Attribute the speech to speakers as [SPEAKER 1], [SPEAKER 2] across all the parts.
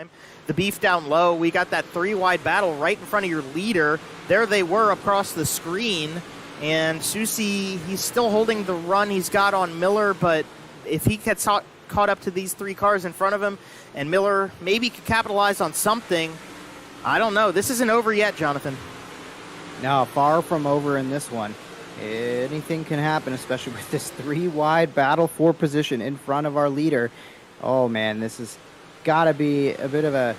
[SPEAKER 1] time. The beef down low, we got that 3-wide battle right in front of your leader. There they were across the screen. And Susie, he's still holding the run he's got on Miller, but if he gets caught up to these 3 cars in front of him, and Miller maybe could capitalize on something, I don't know. This isn't over yet, Jonathan.
[SPEAKER 2] No, far from over in this one. Anything can happen, especially with this 3-wide battle for position in front of our leader. Oh, man, this has got to be a bit of a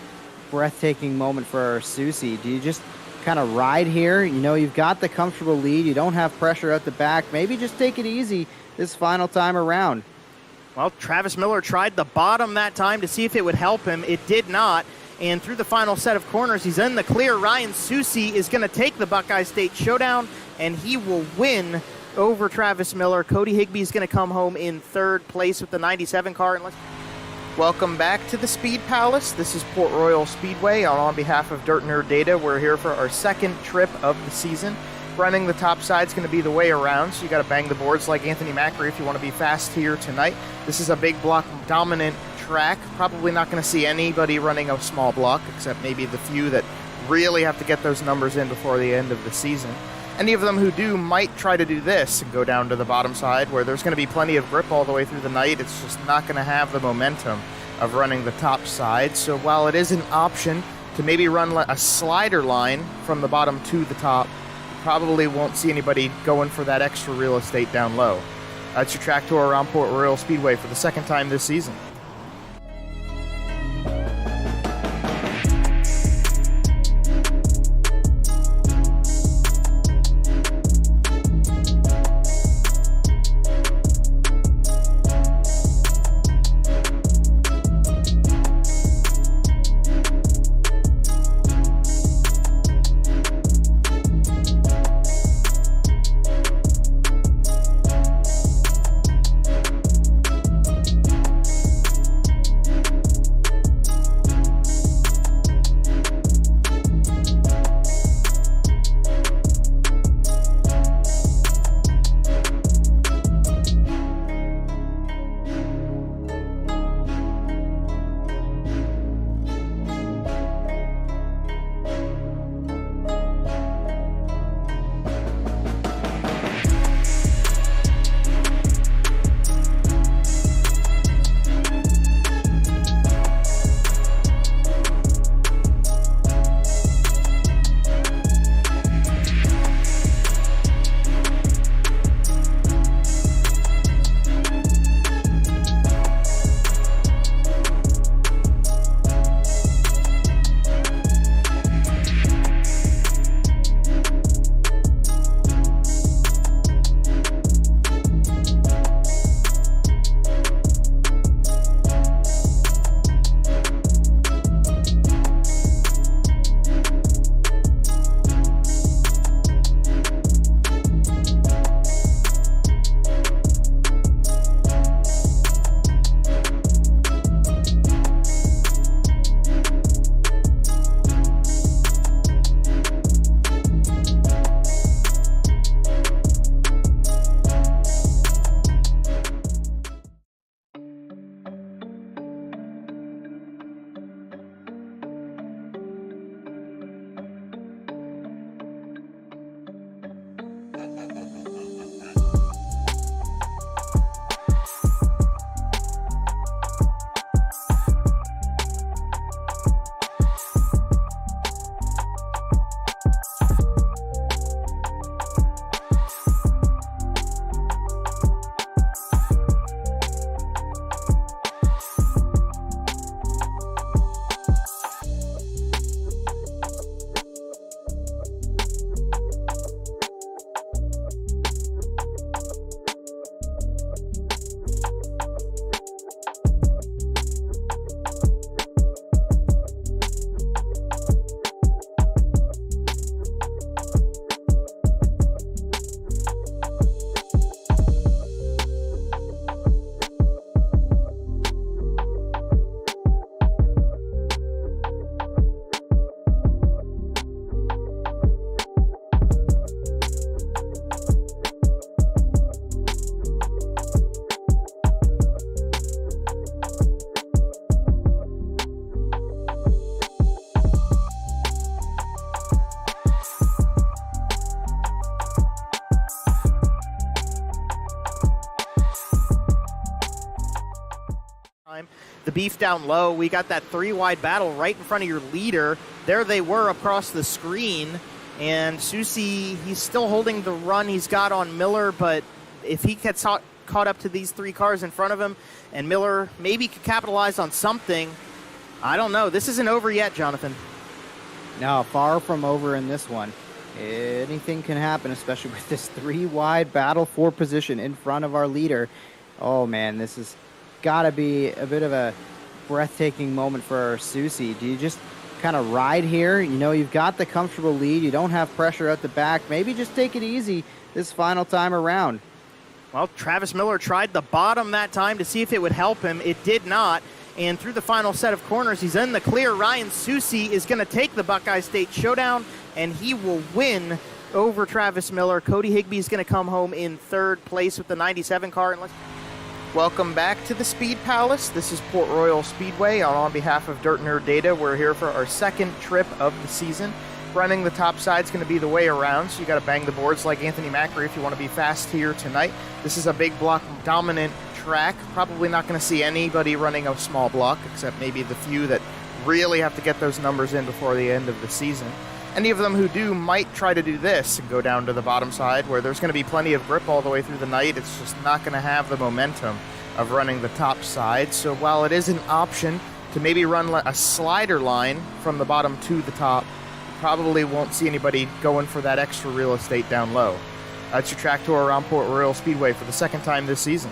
[SPEAKER 2] breathtaking moment for Susie. Do you just kind of ride here? You know, you've got the comfortable lead. You don't have pressure at the back. Maybe just take it easy this final time around.
[SPEAKER 1] Well, Travis Miller tried the bottom that time to see if it would help him. It did not. And through the final set of corners, he's in the clear. Ryan Susie is going to take the Buckeye State Showdown, and he will win over Travis Miller. Cody Higbee is going to come home in 3rd place with the 97 car. Welcome back to the Speed Palace. This is Port Royal Speedway. On behalf of DirtNerdData, we're here for our 2nd trip of the season. Running the top side is going to be the way around, so you got to bang the boards like Anthony Macri if you want to be fast here tonight. This is a big block dominant track. Probably not going to see anybody running a small block, except maybe the few that really have to get those numbers in before the end of the season. Any of them who do might try to do this and go down to the bottom side, where there's going to be plenty of grip all the way through the night. It's just not going to have the momentum of running the top side. So while it is an option to maybe run a slider line from the bottom to the top, probably won't see anybody going for that extra real estate down low. That's your track tour around Port Royal Speedway for the 2nd time this season. The beef down low, we got that 3-wide battle right in front of your leader. There they were across the screen, and Susie, he's still holding the run he's got on Miller, but if he gets caught up to these 3 cars in front of him, and Miller maybe could capitalize on something, I don't know. This isn't over yet, Jonathan.
[SPEAKER 2] No, far from over in this one. Anything can happen, especially with this 3-wide battle for position in front of our leader. Oh man, this has got to be a bit of a breathtaking moment for Susie. Do you just kind of ride here? You know, you've got the comfortable lead. You don't have pressure at the back. Maybe just take it easy this final time around.
[SPEAKER 1] Well, Travis Miller tried the bottom that time to see if it would help him. It did not. And through the final set of corners, he's in the clear. Ryan Susie is going to take the Buckeye State Showdown, and he will win over Travis Miller. Cody Higbee is going to come home in 3rd place with the 97 car. And welcome back to the Speed Palace. This is Port Royal Speedway. On behalf of DirtNerdData, we're here for our 2nd trip of the season. Running the top side is going to be the way around, so you got to bang the boards like Anthony Macri if you want to be fast here tonight. This is a big block dominant track. Probably not going to see anybody running a small block, except maybe the few that really have to get those numbers in before the end of the season. Any of them who do might try to do this and go down to the bottom side, where there's going to be plenty of grip all the way through the night. It's just not going to have the momentum of running the top side. So while it is an option to maybe run a slider line from the bottom to the top, probably won't see anybody going for that extra real estate down low. That's your track tour around Port Royal Speedway for the 2nd time this season.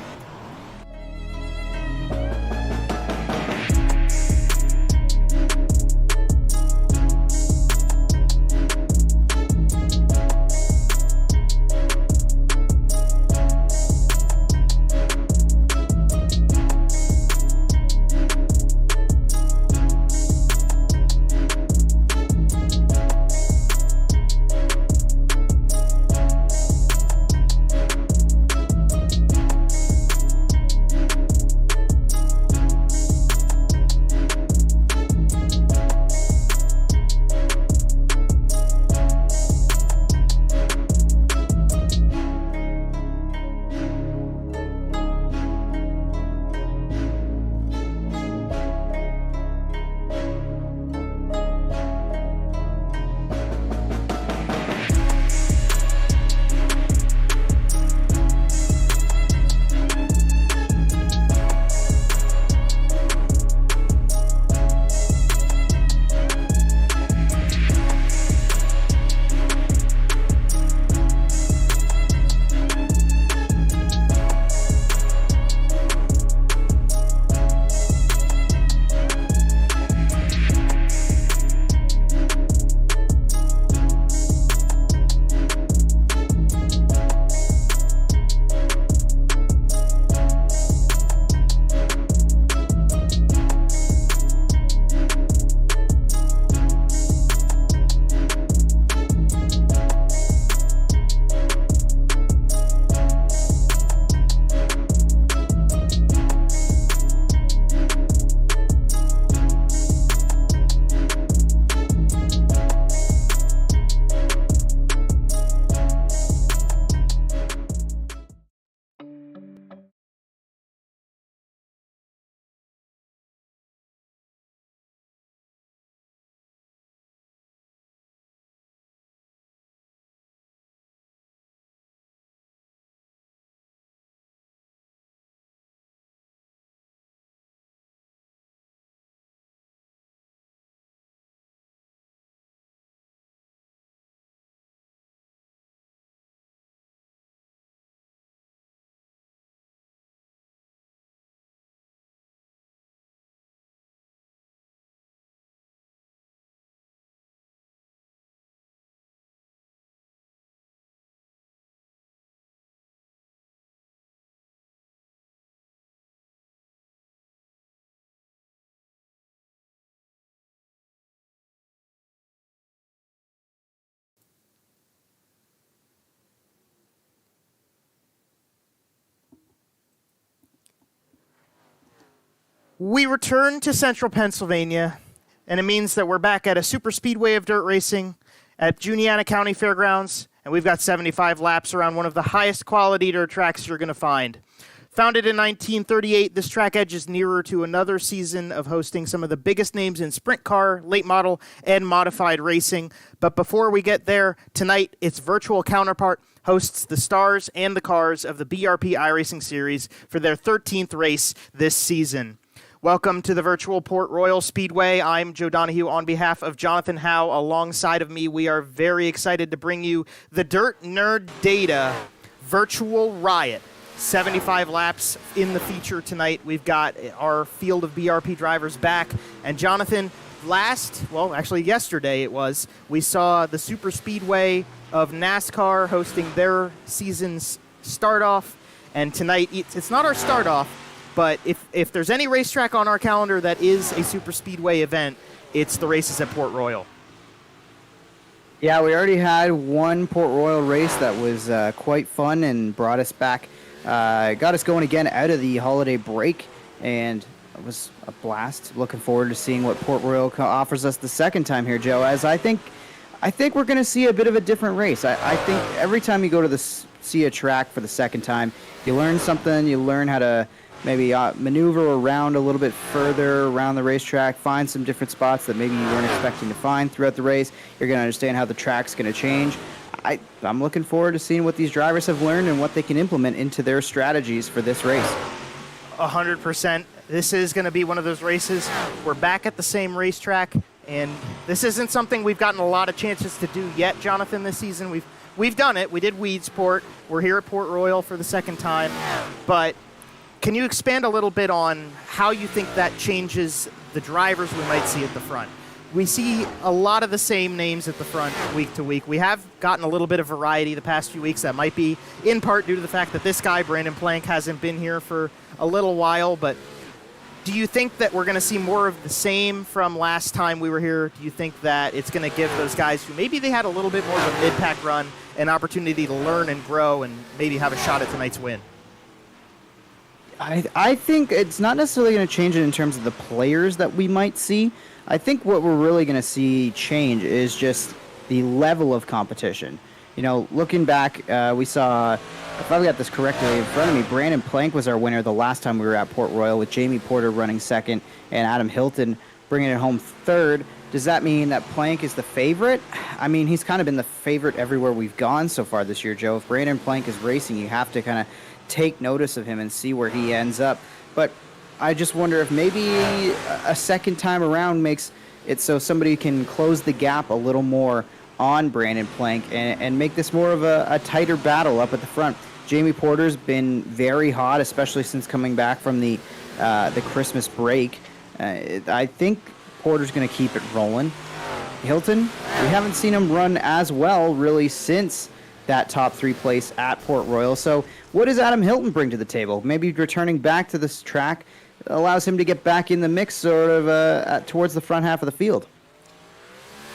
[SPEAKER 1] We return to central Pennsylvania, and it means that we're back at a super speedway of dirt racing at Juniata County Fairgrounds, and we've got 75 laps around one of the highest quality dirt tracks you're going to find. Founded in 1938, this track edges nearer to another season of hosting some of the biggest names in sprint car, late model, and modified racing. But before we get there, tonight, its virtual counterpart hosts the stars and the cars of the BRP iRacing series for their 13th race this season. Welcome to the virtual Port Royal Speedway. I'm Joe Donahue on behalf of Jonathan Howe. Alongside of me, we are very excited to bring you the DirtNerdData virtual Riot. 75 laps in the feature tonight. We've got our field of BRP drivers back. And Jonathan, yesterday we saw the Super Speedway of NASCAR hosting their season's start off. And tonight, it's not our start off, but if there's any racetrack on our calendar that is a Super Speedway event, it's the races at Port Royal.
[SPEAKER 2] Yeah, we already had one Port Royal race that was quite fun and brought us back. Got us going again out of the holiday break, and it was a blast. Looking forward to seeing what Port Royal offers us the second time here, Joe, as I think we're going to see a bit of a different race. I think every time you go to see a track for the second time, you learn something. You learn how to maybe maneuver around a little bit further around the racetrack, find some different spots that maybe you weren't expecting to find throughout the race. You're going to understand how the track's going to change. I'm looking forward to seeing what these drivers have learned and what they can implement into their strategies for this race.
[SPEAKER 1] 100%. This is going to be one of those races. We're back at the same racetrack, and this isn't something we've gotten a lot of chances to do yet, Jonathan, this season. We've done it. We did Weedsport. We're here at Port Royal for the second time. But can you expand a little bit on how you think that changes the drivers we might see at the front? We see a lot of the same names at the front week to week. We have gotten a little bit of variety the past few weeks. That might be in part due to the fact that this guy, Brandon Planck, hasn't been here for a little while. But do you think that we're going to see more of the same from last time we were here? Do you think that it's going to give those guys who maybe they had a little bit more of a mid-pack run an opportunity to learn and grow and maybe have a shot at tonight's win?
[SPEAKER 2] I think it's not necessarily going to change it in terms of the players that we might see. I think what we're really going to see change is just the level of competition. You know, looking back, we saw, if I've got this correctly in front of me, Brandon Planck was our winner the last time we were at Port Royal, with Jamie Porter running second and Adam Hilton bringing it home third. Does that mean that Planck is the favorite? I mean, he's kind of been the favorite everywhere we've gone so far this year, Joe. If Brandon Planck is racing, you have to kind of take notice of him and see where he ends up. But I just wonder if maybe a second time around makes it so somebody can close the gap a little more on Brandon Planck and make this more of a tighter battle up at the front. Jamie Porter's been very hot, especially since coming back from the Christmas break. I think Porter's going to keep it rolling. Hilton, we haven't seen him run as well really since that top three place at Port Royal. So what does Adam Hilton bring to the table? Maybe returning back to this track allows him to get back in the mix sort of towards the front half of the field.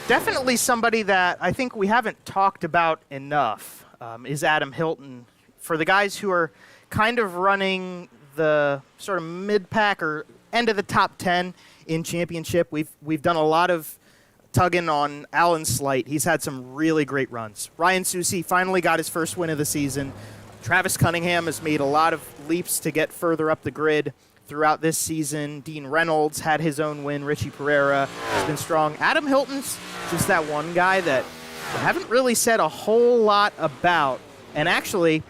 [SPEAKER 1] Definitely somebody that I think we haven't talked about enough is Adam Hilton. For the guys who are kind of running the sort of mid-pack or end of the top 10 in championship, we've done a lot of tugging on Alan Slight. He's had some really great runs. Ryan Susice finally got his first win of the season. Travis Cunningham has made a lot of leaps to get further up the grid throughout this season. Dean Reynolds had his own win. Richie Pereira has been strong. Adam Hilton's just that one guy that we haven't really said a whole lot about. And actually,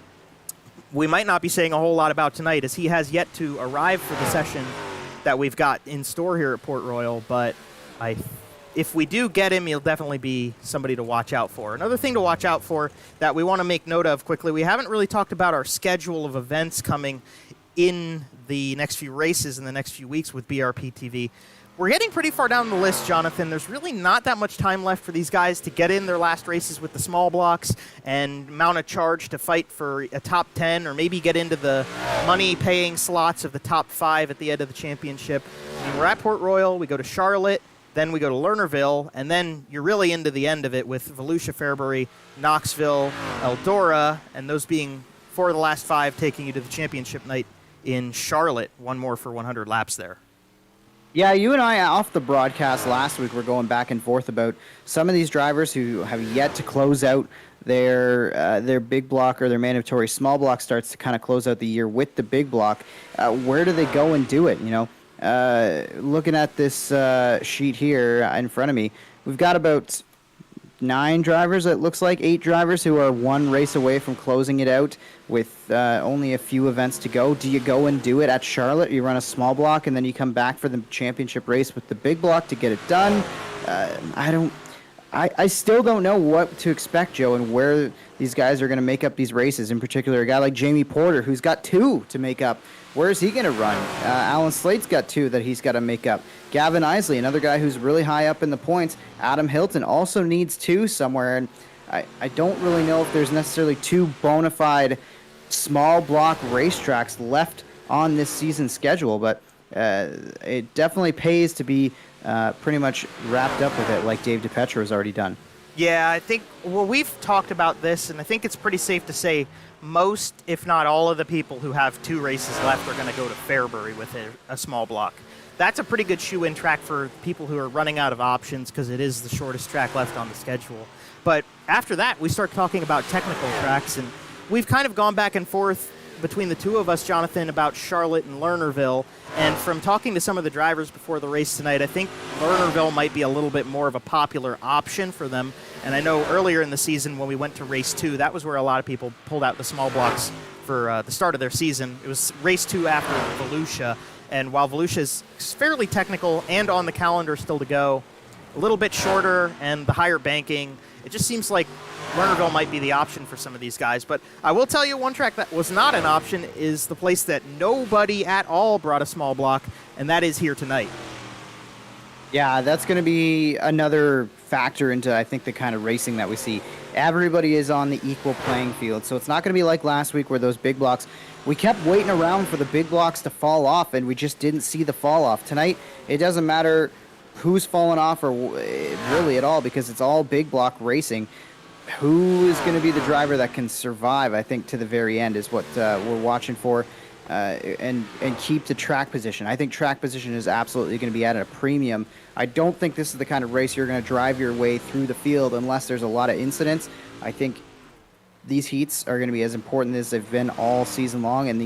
[SPEAKER 1] we might not be saying a whole lot about tonight, as he has yet to arrive for the session that we've got in store here at Port Royal. But if we do get him, he'll definitely be somebody to watch out for. Another thing to watch out for that we want to make note of quickly, we haven't really talked about our schedule of events coming in the next few races in the next few weeks with BRPtv. We're getting pretty far down the list, Jonathan. There's really not that much time left for these guys to get in their last races with the small blocks and mount a charge to fight for a top 10 or maybe get into the money-paying slots of the top 5 at the end of the championship. I mean, we're at Port Royal. We go to Charlotte. Then we go to Lernerville, and then you're really into the end of it with Volusia, Fairbury, Knoxville, Eldora, and those being 4 of the last 5 taking you to the championship night in Charlotte. One more for 100 laps there.
[SPEAKER 2] Yeah, you and I off the broadcast last week were going back and forth about some of these drivers who have yet to close out their big block or their mandatory small block starts to kind of close out the year with the big block. Where do they go and do it? Looking at this sheet here in front of me, we've got about 9 drivers, it looks like 8 drivers who are one race away from closing it out with only a few events to go. Do you go and do it at Charlotte? You run a small block and then you come back for the championship race with the big block to get it done? I still don't know what to expect, Joe, and where these guys are going to make up these races. In particular, a guy like Jamie Porter, who's got 2 to make up. Where is he going to run? Alan Slate's got 2 that he's got to make up. Gavin Isley, another guy who's really high up in the points. Adam Hilton also needs 2 somewhere. And I don't really know if there's necessarily 2 bona fide small block racetracks left on this season's schedule, but it definitely pays to be pretty much wrapped up with it like Dave DiPetro has already done.
[SPEAKER 1] Yeah, I think, well, we've talked about this, and I think it's pretty safe to say most, if not all of the people who have 2 races left are going to go to Fairbury with a small block. That's a pretty good shoe-in track for people who are running out of options because it is the shortest track left on the schedule. But after that, we start talking about technical tracks, and we've kind of gone back and forth between the two of us, Jonathan, about Charlotte and Lernerville. And from talking to some of the drivers before the race tonight, I think Lernerville might be a little bit more of a popular option for them. And I know earlier in the season when we went to race 2, that was where a lot of people pulled out the small blocks for the start of their season. It was race 2 after Volusia. And while Volusia is fairly technical and on the calendar still to go, a little bit shorter and the higher banking, it just seems like Lernerville might be the option for some of these guys. But I will tell you one track that was not an option is the place that nobody at all brought a small block, and that is here tonight.
[SPEAKER 2] Yeah, that's going to be another factor into, I think, the kind of racing that we see. Everybody is on the equal playing field, so it's not going to be like last week where those big blocks, we kept waiting around for the big blocks to fall off, and we just didn't see the fall off. Tonight, it doesn't matter who's fallen off or really at all because it's all big block racing. Who is going to be the driver that can survive, I think, to the very end is what we're watching for, and keep the track position. I think track position is absolutely going to be at a premium. I don't think this is the kind of race you're going to drive your way through the field unless there's a lot of incidents. I think these heats are going to be as important as they've been all season long, and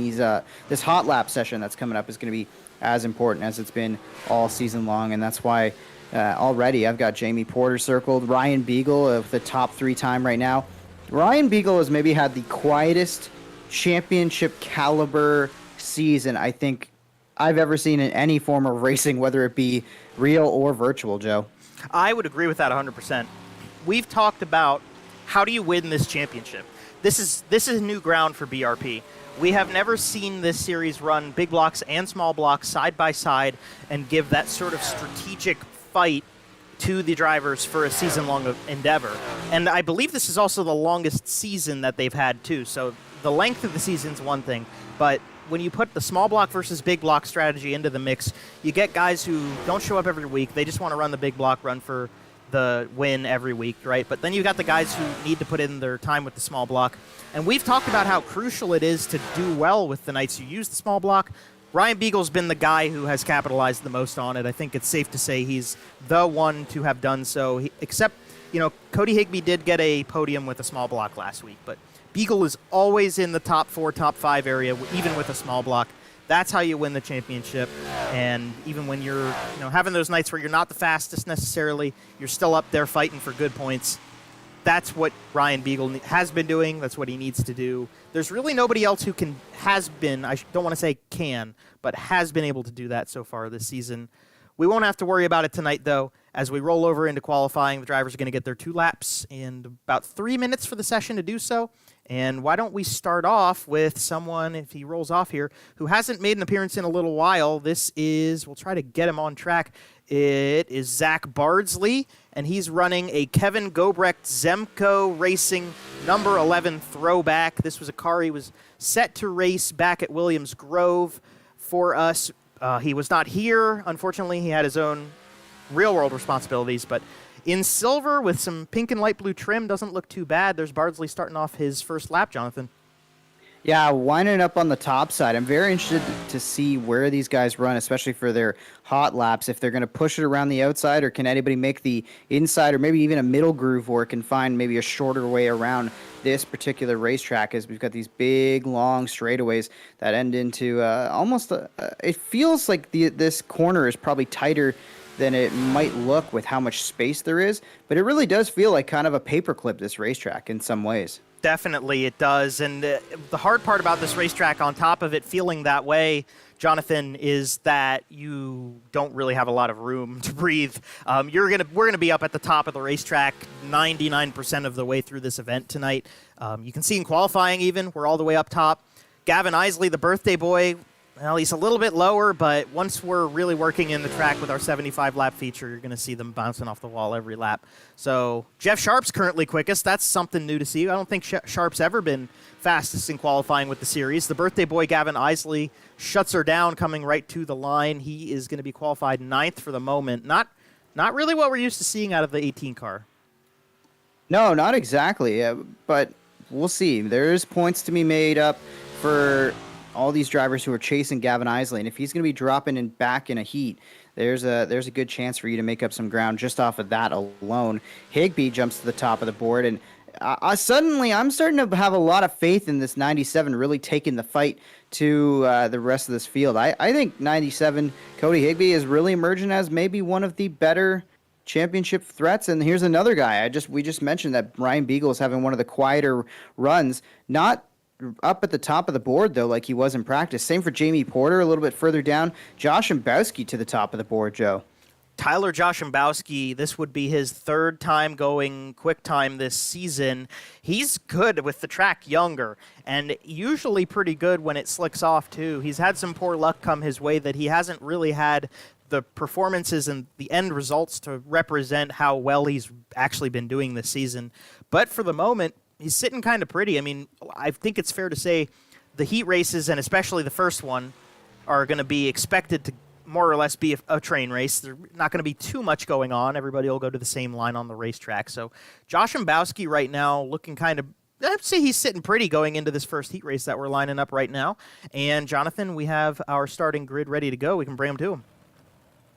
[SPEAKER 2] this hot lap session that's coming up is going to be as important as it's been all season long, and that's why already I've got Jamie Porter circled, Ryan Beagle of the top 3 time right now. Ryan Beagle has maybe had the quietest championship caliber season I think I've ever seen in any form of racing, whether it be real or virtual, Joe.
[SPEAKER 1] I would agree with that 100%. We've talked about how do you win this championship. This is new ground for BRP. We have never seen this series run big blocks and small blocks side by side and give that sort of strategic fight to the drivers for a season-long endeavor. And I believe this is also the longest season that they've had, too. So the length of the season's one thing, but when you put the small block versus big block strategy into the mix, you get guys who don't show up every week. They just want to run the big block run for the win every week, right? But then you got the guys who need to put in their time with the small block. And we've talked about how crucial it is to do well with the nights you use the small block. Ryan Beagle's been the guy who has capitalized the most on it. I think it's safe to say he's the one to have done so, except, Cody Higbee did get a podium with a small block last week, but Beagle is always in the top 4, top 5 area, even with a small block. That's how you win the championship. And even when you're having those nights where you're not the fastest necessarily, you're still up there fighting for good points. That's what Ryan Beagle has been doing. That's what he needs to do. There's really nobody else who has been able to do that so far this season. We won't have to worry about it tonight, though. As we roll over into qualifying, the drivers are going to get their 2 laps and about 3 minutes for the session to do so. And why don't we start off with someone, if he rolls off here, who hasn't made an appearance in a little while. We'll try to get him on track. It is Zach Bardsley, and he's running a Kevin Gobrecht Zemco Racing number 11 throwback. This was a car he was set to race back at Williams Grove for us. He was not here. Unfortunately, he had his own real-world responsibilities, but in silver with some pink and light blue trim, doesn't look too bad. There's Bardsley starting off his first lap, Jonathan.
[SPEAKER 2] Yeah, winding up on the top side. I'm very interested to see where these guys run, especially for their hot laps. If they're going to push it around the outside, or can anybody make the inside or maybe even a middle groove, or can find maybe a shorter way around this particular racetrack, as we've got these big, long straightaways that end into it feels like this corner is probably tighter than it might look with how much space there is, but it really does feel like kind of a paperclip, this racetrack, in some ways.
[SPEAKER 1] Definitely it does. And the hard part about this racetrack, on top of it feeling that way, Jonathan, is that you don't really have a lot of room to breathe. We're gonna be up at the top of the racetrack 99% of the way through this event tonight. You can see in qualifying even, we're all the way up top. Gavin Isley, the birthday boy, well, he's a little bit lower, but once we're really working in the track with our 75-lap feature, you're going to see them bouncing off the wall every lap. So Jeff Sharp's currently quickest. That's something new to see. I don't think Sharp's ever been fastest in qualifying with the series. The birthday boy, Gavin Isley, shuts her down coming right to the line. He is going to be qualified 9th for the moment. Not really what we're used to seeing out of the 18 car.
[SPEAKER 2] No, not exactly, but we'll see. There's points to be made up for all these drivers who are chasing Gavin Isley, and if he's going to be dropping in back in a heat, there's a good chance for you to make up some ground just off of that alone. Higbee jumps to the top of the board, and suddenly I'm starting to have a lot of faith in this 97 really taking the fight to the rest of this field. I think 97, Cody Higbee, is really emerging as maybe one of the better championship threats. And here's another guy. We just mentioned that Ryan Beagle is having one of the quieter runs, not up at the top of the board, though, like he was in practice. Same for Jamie Porter, a little bit further down. Josh Mbowski to the top of the board, Joe.
[SPEAKER 1] Tyler Joshambowski, this would be his 3rd time going quick time this season. He's good with the track younger, and usually pretty good when it slicks off, too. He's had some poor luck come his way that he hasn't really had the performances and the end results to represent how well he's actually been doing this season. But for the moment, he's sitting kind of pretty. I mean, I think it's fair to say the heat races, and especially the first one, are going to be expected to more or less be a train race. There's not going to be too much going on. Everybody will go to the same line on the racetrack. So Josh Mbowski right now looking kind of, I'd say he's sitting pretty going into this first heat race that we're lining up right now. And Jonathan, we have our starting grid ready to go. We can bring him to him.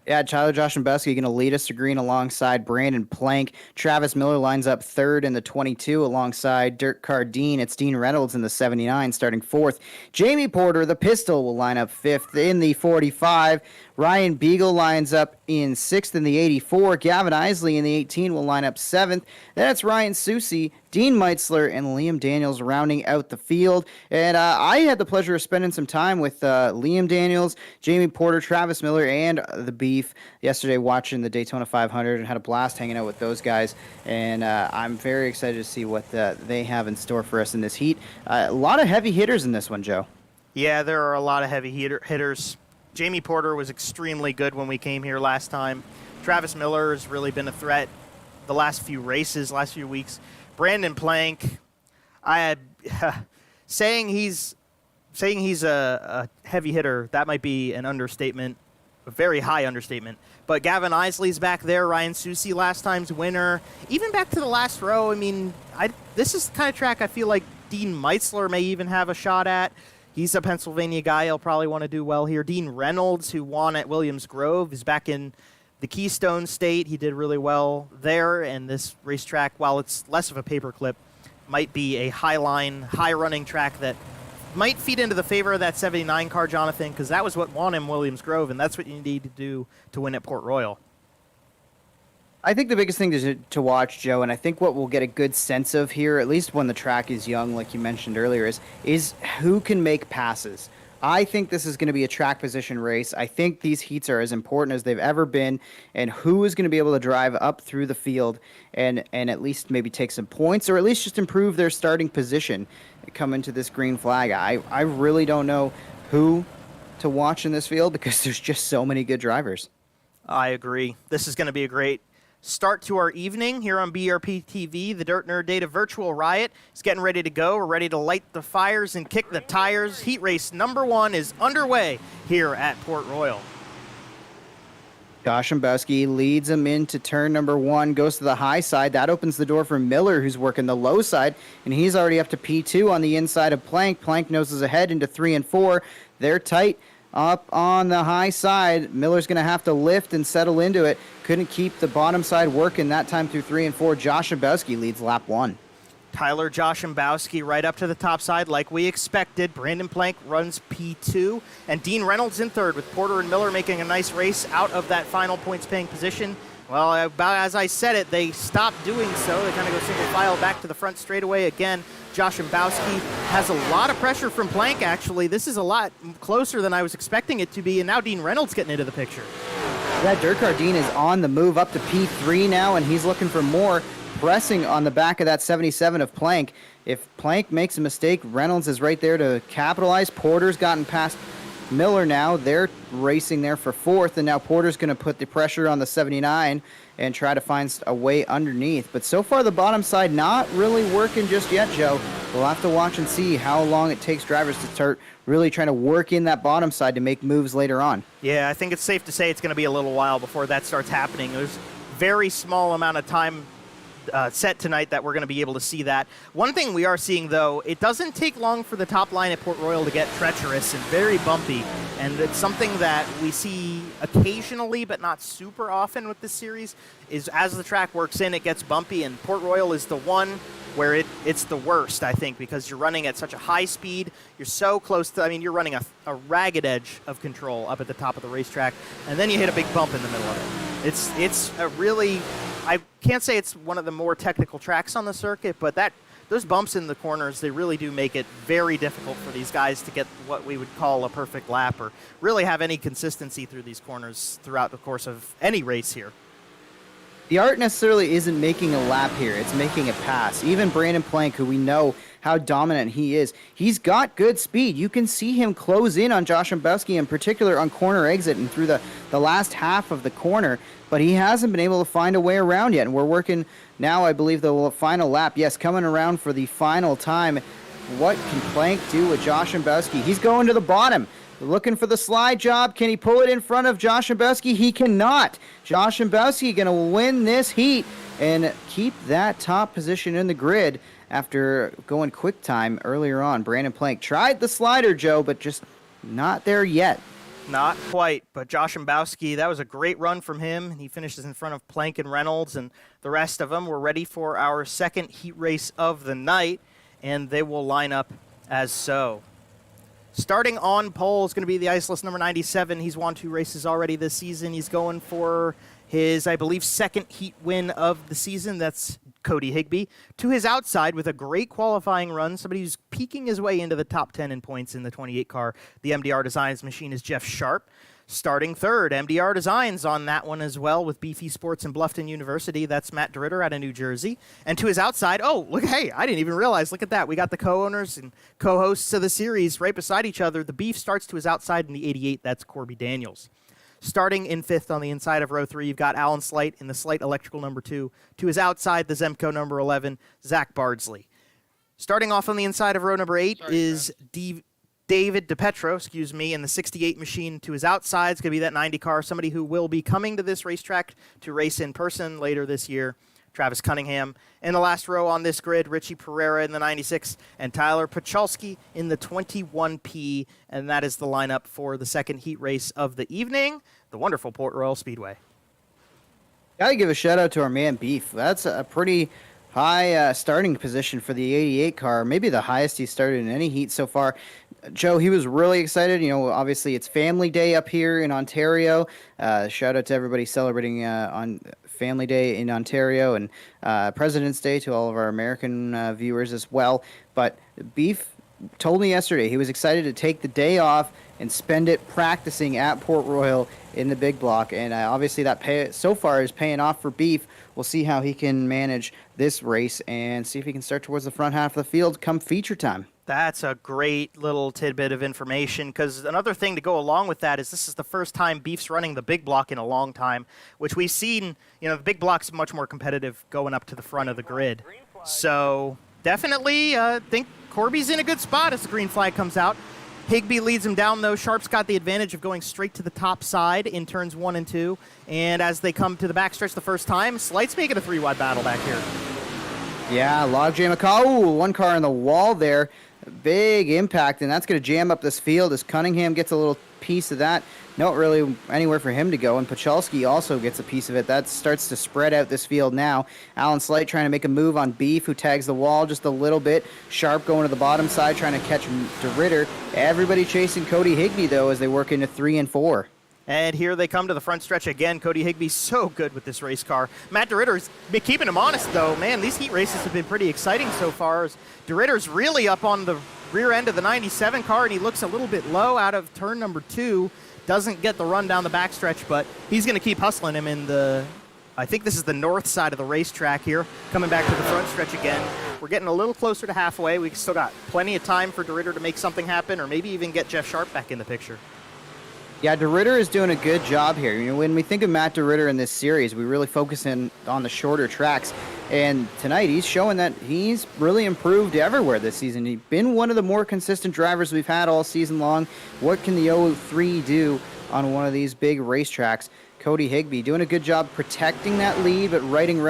[SPEAKER 2] Yeah, Tyler Joshambowski going to lead us to green alongside Brandon Planck. Travis Miller lines up 3rd in the 22 alongside Dirk Cardine. It's Dean Reynolds in the 79 starting 4th. Jamie Porter, the pistol, will line up 5th in the 45. Ryan Beagle lines up in 6th in the 84. Gavin Isley in the 18 will line up 7th. Then it's Ryan Susie, Dean Meitzler, and Liam Daniels rounding out the field. And I had the pleasure of spending some time with Liam Daniels, Jamie Porter, Travis Miller, and the Beef yesterday watching the Daytona 500, and had a blast hanging out with those guys. And I'm very excited to see what they have in store for us in this heat. A lot of heavy hitters in this one, Joe.
[SPEAKER 1] Yeah, there are a lot of heavy hitters. Jamie Porter was extremely good when we came here last time. Travis Miller has really been a threat the last few races, last few weeks. Brandon Planck, saying he's a heavy hitter, that might be an understatement, a very high understatement. But Gavin Isley's back there, Ryan Susie, last time's winner. Even back to the last row, I mean, this is the kind of track I feel like Dean Meitzler may even have a shot at. He's a Pennsylvania guy. He'll probably want to do well here. Dean Reynolds, who won at Williams Grove, is back in the Keystone State. He did really well there. And this racetrack, while it's less of a paperclip, might be a high-line, high-running track that might feed into the favor of that 79 car, Jonathan, because that was what won him Williams Grove, and that's what you need to do to win at Port Royal.
[SPEAKER 2] I think the biggest thing to watch, Joe, and I think what we'll get a good sense of here, at least when the track is young, like you mentioned earlier, is who can make passes. I think this is going to be a track position race. I think these heats are as important as they've ever been, and who is going to be able to drive up through the field and at least maybe take some points, or at least just improve their starting position come into this green flag. I really don't know who to watch in this field because there's just so many good drivers.
[SPEAKER 1] I agree. This is going to be a great start to our evening here on BRPtv. The DirtNerdData virtual Riot is getting ready to go. We're ready to light the fires and kick the tires. Heat race number 1 is underway here at Port Royal.
[SPEAKER 2] Josh Shambowski leads him into turn number 1, goes to the high side. That opens the door for Miller, who's working the low side, and he's already up to P2 on the inside of Planck. Planck noses ahead into 3 and 4. They're tight up on the high side. Miller's going to have to lift and settle into it. Couldn't keep the bottom side working that time through 3 and 4. Josh Shambowski leads lap 1.
[SPEAKER 1] Tyler Joshambowski right up to the top side like we expected. Brandon Planck runs P2, and Dean Reynolds in third with Porter and Miller making a nice race out of that final points-paying position. Well, about as I said it, they stopped doing so. They kind of go single file back to the front straightaway again. Joshambowski has a lot of pressure from Planck, actually. This is a lot closer than I was expecting it to be, and now Dean Reynolds getting into the picture.
[SPEAKER 2] Yeah, Dirk Dean is on the move up to P3 now, and he's looking for more. Pressing on the back of that 77 of Planck. If Planck makes a mistake, Reynolds is right there to capitalize. Porter's gotten past Miller now. They're racing there for 4th, and now Porter's going to put the pressure on the 79 and try to find a way underneath. But so far, the bottom side not really working just yet, Joe. We'll have to watch and see how long it takes drivers to start really trying to work in that bottom side to make moves later on.
[SPEAKER 1] Yeah, I think it's safe to say it's going to be a little while before that starts happening. There's very small amount of time set tonight that we're going to be able to see that. One thing we are seeing, though, it doesn't take long for the top line at Port Royal to get treacherous and very bumpy, and it's something that we see occasionally but not super often with this series, is as the track works in, it gets bumpy, and Port Royal is the one where it's the worst, I think, because you're running at such a high speed. You're so close to, I mean, you're running a ragged edge of control up at the top of the racetrack, and then you hit a big bump in the middle of it. It's a really, I can't say it's one of the more technical tracks on the circuit, but those bumps in the corners, they really do make it very difficult for these guys to get what we would call a perfect lap or really have any consistency through these corners throughout the course of any race here.
[SPEAKER 2] The art necessarily isn't making a lap here. It's making a pass. Even Brandon Planck, who we know how dominant he is, he's got good speed. You can see him close in on Joshambowski, in particular on corner exit and through the last half of the corner, but he hasn't been able to find a way around yet. And we're working now, I believe, the final lap. Yes, coming around for the final time. What can Planck do with Joshambowski? He's going to the bottom. Looking for the slide job. Can he pull it in front of Joshambowski? He cannot. Joshambowski going to win this heat and keep that top position in the grid after going quick time earlier on. Brandon Planck tried the slider, Joe, but just not there yet.
[SPEAKER 1] Not quite, but Joshambowski, that was a great run from him. He finishes in front of Planck and Reynolds, and the rest of them. We're ready for our second heat race of the night, and they will line up as so. Starting on pole is going to be the Iceless number 97. He's won 2 races already this season. He's going for his, I believe, second heat win of the season. That's Cody Higbee. To his outside with a great qualifying run, somebody who's peeking his way into the top 10 in points in the 28 car. The MDR Designs machine is Jeff Sharp. Starting third, MDR Designs on that one as well with Beefy Sports and Bluffton University. That's Matt DeRitter out of New Jersey. And to his outside, oh, look, hey, I didn't even realize. Look at that. We got the co-owners and co-hosts of the series right beside each other. The Beef starts to his outside in the 88. That's Corby Daniels. Starting in 5th on the inside of row 3, you've got Alan Slight in the Slight Electrical number 2. To his outside, the Zemco number 11, Zach Bardsley. Starting off on the inside of row number 8 is David DePetro, in the 68 machine. To his outside is going to be that 90 car, somebody who will be coming to this racetrack to race in person later this year, Travis Cunningham. In the last row on this grid, Richie Pereira in the 96 and Tyler Pachalski in the 21P, and that is the lineup for the second heat race of the evening, the wonderful Port Royal Speedway.
[SPEAKER 2] Gotta give a shout out to our man Beef. That's a pretty high starting position for the 88 car, maybe the highest he's started in any heat so far. Joe, he was really excited. You know, obviously it's Family Day up here in Ontario. Shout out to everybody celebrating on Family Day in Ontario, and President's Day to all of our American viewers as well. But Beef told me yesterday he was excited to take the day off and spend it practicing at Port Royal in the big block, and obviously that so far is paying off for Beef. We'll see how he can manage this race and see if he can start towards the front half of the field come feature time.
[SPEAKER 1] That's a great little tidbit of information, because another thing to go along with that is this is the first time Beef's running the big block in a long time, which we've seen, you know, the big block's much more competitive going up to the front of the grid. So definitely think Corby's in a good spot as the green flag comes out. Higbee leads him down, though. Sharp's got the advantage of going straight to the top side in turns 1 and 2. And as they come to the backstretch the first time, Slight's making a 3-wide battle back here.
[SPEAKER 2] Yeah, logjam. Oh, one car on the wall there. Big impact, and that's going to jam up this field as Cunningham gets a little piece of that. Not really anywhere for him to go, and Pachalski also gets a piece of it. That starts to spread out this field now. Alan Slight trying to make a move on Beef, who tags the wall just a little bit. Sharp going to the bottom side, trying to catch DeRitter. Everybody chasing Cody Higbee, though, as they work into 3 and 4.
[SPEAKER 1] And here they come to the front stretch again. Cody Higbee's so good with this race car. Matt DeRitter's been keeping him honest, though. Man, these heat races have been pretty exciting so far. DeRitter's really up on the rear end of the 97 car, and he looks a little bit low out of turn number 2. Doesn't get the run down the backstretch, but he's going to keep hustling him in the, I think this is the north side of the racetrack here. Coming back to the front stretch again. We're getting a little closer to halfway. We still got plenty of time for DeRitter to make something happen, or maybe even get Jeff Sharp back in the picture.
[SPEAKER 2] Yeah, DeRitter is doing a good job here. You know, when we think of Matt DeRitter in this series, we really focus in on the shorter tracks. And tonight, he's showing that he's really improved everywhere this season. He's been one of the more consistent drivers we've had all season long. What can the 03 do on one of these big racetracks? Cody Higbee doing a good job protecting that lead, but running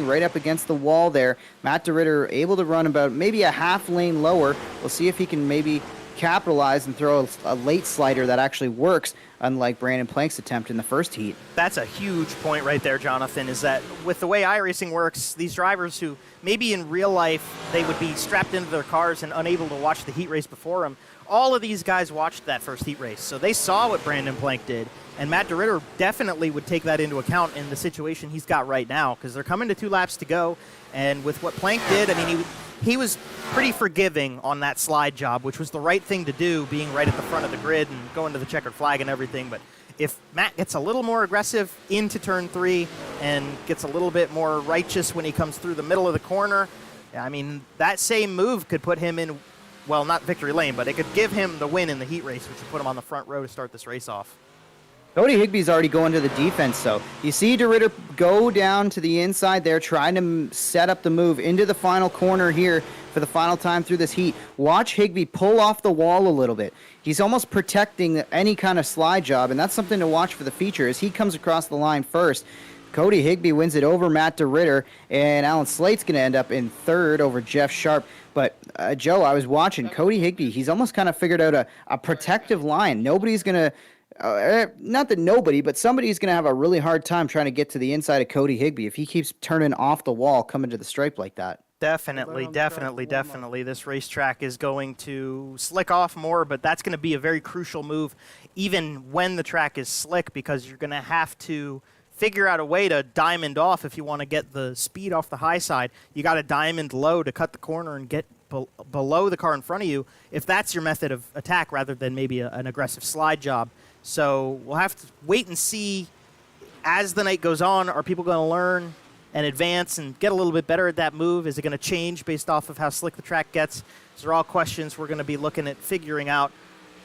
[SPEAKER 2] right up against the wall there. Matt DeRitter able to run about maybe a half lane lower. We'll see if he can maybe capitalize and throw a late slider that actually works, unlike Brandon Planck's attempt in the first heat.
[SPEAKER 1] That's a huge point right there, Jonathan, is that with the way iRacing works, these drivers who maybe in real life they would be strapped into their cars and unable to watch the heat race before them, all of these guys watched that first heat race. So they saw what Brandon Planck did, and Matt DeRitter definitely would take that into account in the situation he's got right now, because they're coming to 2 laps to go, and with what Planck did, I mean, he was pretty forgiving on that slide job, which was the right thing to do, being right at the front of the grid and going to the checkered flag and everything. But if Matt gets a little more aggressive into turn 3 and gets a little bit more righteous when he comes through the middle of the corner, I mean, that same move could put him in, well, not victory lane, but it could give him the win in the heat race, which would put him on the front row to start this race off.
[SPEAKER 2] Cody Higbee's already going to the defense, though. You see DeRitter go down to the inside there, trying to set up the move into the final corner here for the final time through this heat. Watch Higbee pull off the wall a little bit. He's almost protecting any kind of slide job, and that's something to watch for the feature as he comes across the line first. Cody Higbee wins it over Matt DeRitter, and Alan Slate's going to end up in 3rd over Jeff Sharp. But, Joe, I was watching Cody Higbee. He's almost kind of figured out a protective line. Nobody's going to... not that nobody, but somebody's going to have a really hard time trying to get to the inside of Cody Higbee if he keeps turning off the wall coming to the stripe like that.
[SPEAKER 1] Definitely. This racetrack is going to slick off more, but that's going to be a very crucial move even when the track is slick, because you're going to have to figure out a way to diamond off if you want to get the speed off the high side. You got to diamond low to cut the corner and get below the car in front of you, if that's your method of attack rather than maybe an aggressive slide job. So we'll have to wait and see as the night goes on. Are people going to learn and advance and get a little bit better at that move? Is it going to change based off of how slick the track gets? These are all questions we're going to be looking at figuring out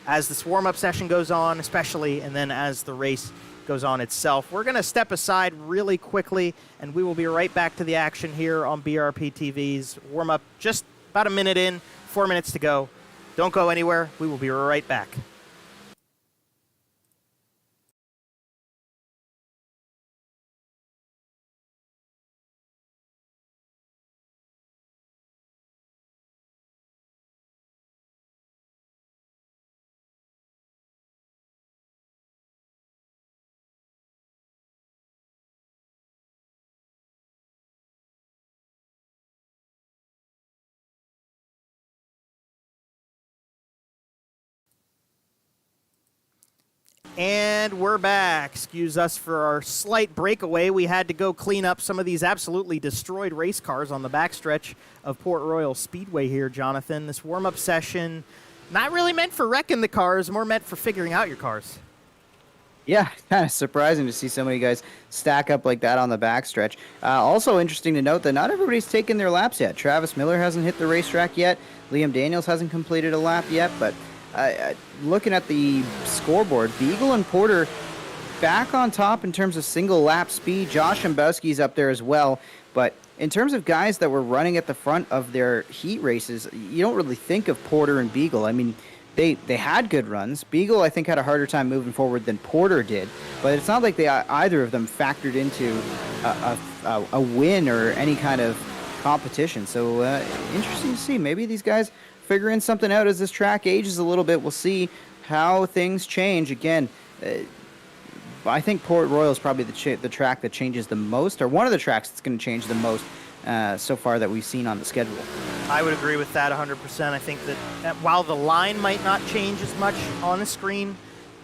[SPEAKER 1] as this warm-up session goes on, especially, and then as the race goes on itself. We're going to step aside really quickly, and we will be right back to the action here on BRPTV's warm-up. Just about a minute in, 4 minutes to go. Don't go anywhere. We will be right back. And we're back. Excuse us for our slight breakaway. We had to go clean up some of these absolutely destroyed race cars on the backstretch of Port Royal Speedway here, Jonathan. This warm-up session, not really meant for wrecking the cars, more meant for figuring out your cars.
[SPEAKER 2] Yeah, kind of surprising to see so many guys stack up like that on the backstretch. Also interesting to note that not everybody's taken their laps yet. Travis Miller hasn't hit the racetrack yet. Liam Daniels hasn't completed a lap yet, but looking at the scoreboard, Beagle and Porter back on top in terms of single lap speed. Josh Shambowski's up there as well. But in terms of guys that were running at the front of their heat races, you don't really think of Porter and Beagle. I mean, they had good runs. Beagle, I think, had a harder time moving forward than Porter did, but it's not like they either of them factored into a win or any kind of competition. So interesting to see. Maybe these guys figuring something out as this track ages a little bit. We'll see how things change. Again, I think Port Royal is probably the track that changes the most, or one of the tracks that's going to change the most so far that we've seen on the schedule.
[SPEAKER 1] I would agree with that 100%. I think that while the line might not change as much on the screen,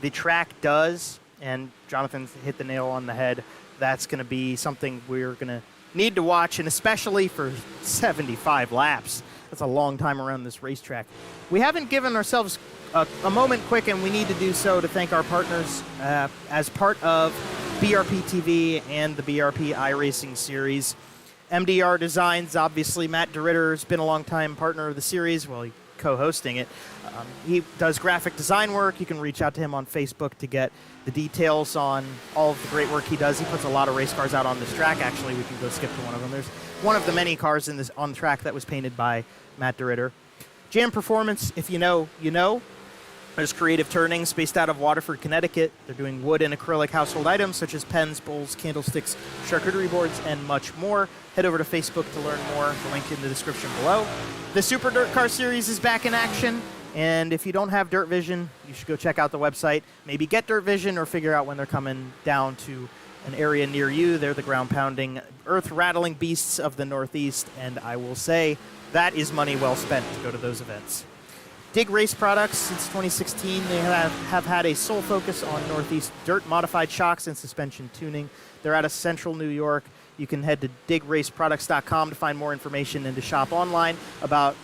[SPEAKER 1] the track does, and Jonathan hit the nail on the head. That's going to be something we're going to need to watch, and especially for 75 laps. That's a long time around this racetrack. We haven't given ourselves a moment quick, and we need to do so to thank our partners as part of BRPtv and the BRP iRacing series. MDR Designs, obviously, Matt DeRitter has been a long-time partner of the series. Well, he's co-hosting it. He does graphic design work. You can reach out to him on Facebook to get the details on all of the great work he does. He puts a lot of race cars out on this track. Actually, we can go skip to one of them. There's one of the many cars on the track that was painted by Matt DeRitter. Jam Performance, if you know, you know. There's Creative Turnings based out of Waterford, Connecticut. They're doing wood and acrylic household items such as pens, bowls, candlesticks, charcuterie boards, and much more. Head over to Facebook to learn more. The link in the description below. The Super Dirt Car Series is back in action. And if you don't have Dirt Vision, you should go check out the website. Maybe get Dirt Vision or figure out when they're coming down to an area near you. They're the ground-pounding, earth-rattling beasts of the Northeast. And I will say that is money well spent to go to those events. Dig Race Products, since 2016, they have had a sole focus on Northeast dirt modified shocks and suspension tuning. They're out of central New York. You can head to digraceproducts.com to find more information and to shop online about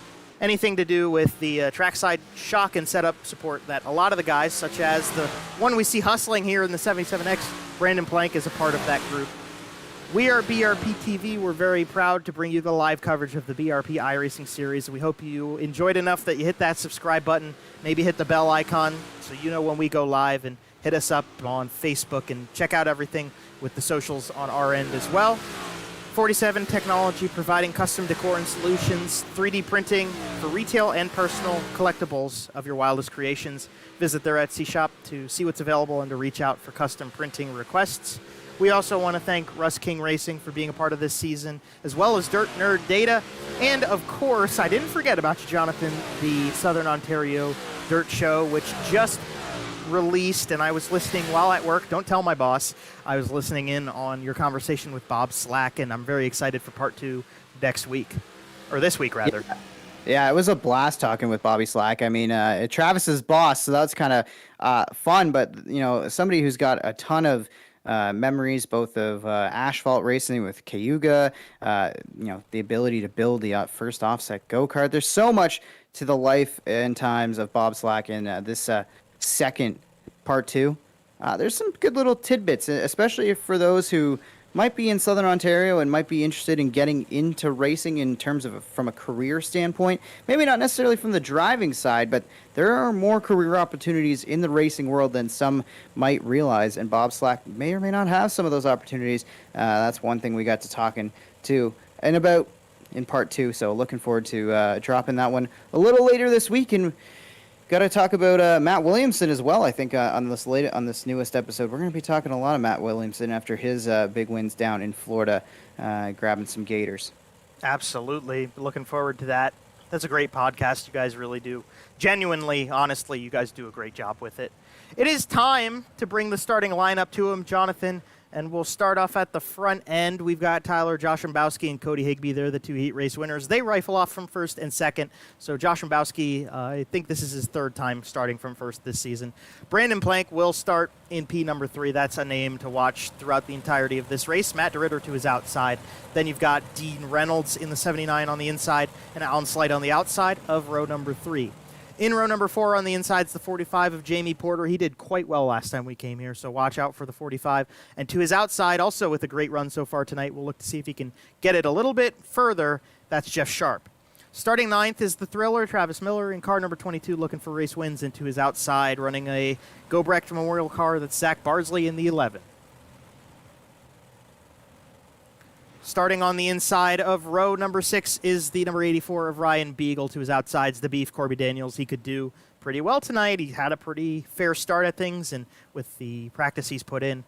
[SPEAKER 1] anything to do with the trackside shock and setup support that a lot of the guys, such as the one we see hustling here in the 77X, Brandon Planck, is a part of that group. We are BRPtv. We're very proud to bring you the live coverage of the BRP iRacing series. We hope you enjoyed enough that you hit that subscribe button, maybe hit the bell icon so you know when we go live, and hit us up on Facebook and check out everything with the socials on our end as well. 47 Technology, providing custom decor and solutions, 3D printing for retail and personal collectibles of your wildest creations. Visit their Etsy shop to see what's available and to reach out for custom printing requests. We also want to thank Russ King Racing for being a part of this season, as well as DirtNerdData. And, of course, I didn't forget about you, Jonathan, the Southern Ontario Dirt Show, which just released, and I was listening while at work. Don't tell my boss. I was listening in on your conversation with Bob Slack, and I'm very excited for part 2 next week. Or this week, rather.
[SPEAKER 2] Yeah, it was a blast talking with Bobby Slack. I mean, Travis's boss, so that's kind of fun, but, you know, somebody who's got a ton of memories, both of asphalt racing with Cayuga, you know, the ability to build the first offset go-kart. There's so much to the life and times of Bob Slack in this second part 2. There's some good little tidbits, especially for those who might be in Southern Ontario and might be interested in getting into racing in terms of from a career standpoint. Maybe not necessarily from the driving side, but there are more career opportunities in the racing world than some might realize, and Bob Slack may or may not have some of those opportunities. That's one thing we got to talking to and about in part 2, so looking forward to dropping that one a little later this week. And got to talk about Matt Williamson as well. I think on this newest episode, we're going to be talking a lot of Matt Williamson after his big wins down in Florida, grabbing some gators.
[SPEAKER 1] Absolutely. Looking forward to that. That's a great podcast. You guys really do. Genuinely, honestly, you guys do a great job with it. It is time to bring the starting lineup to him, Jonathan. And we'll start off at the front end. We've got Tyler Joshimbowski and Cody Higbee. They're the 2 heat race winners. They rifle off from first and second. So Joshimbowski, I think this is his 3rd time starting from first this season. Brandon Planck will start in P number 3. That's a name to watch throughout the entirety of this race. Matt DeRitter to his outside. Then you've got Dean Reynolds in the 79 on the inside and Alan Slide on the outside of row number 3. In row number 4 on the inside is the 45 of Jamie Porter. He did quite well last time we came here, so watch out for the 45. And to his outside, also with a great run so far tonight, we'll look to see if he can get it a little bit further. That's Jeff Sharp. Starting 9th is the Thriller, Travis Miller, in car number 22, looking for race wins. And to his outside, running a Go-Brecht Memorial car, that's Zach Barsley in the 11. Starting on the inside of row number 6 is the number 84 of Ryan Beagle. To his outsides, the Beef, Corby Daniels. He could do pretty well tonight. He had a pretty fair start at things, and with the practice he's put in,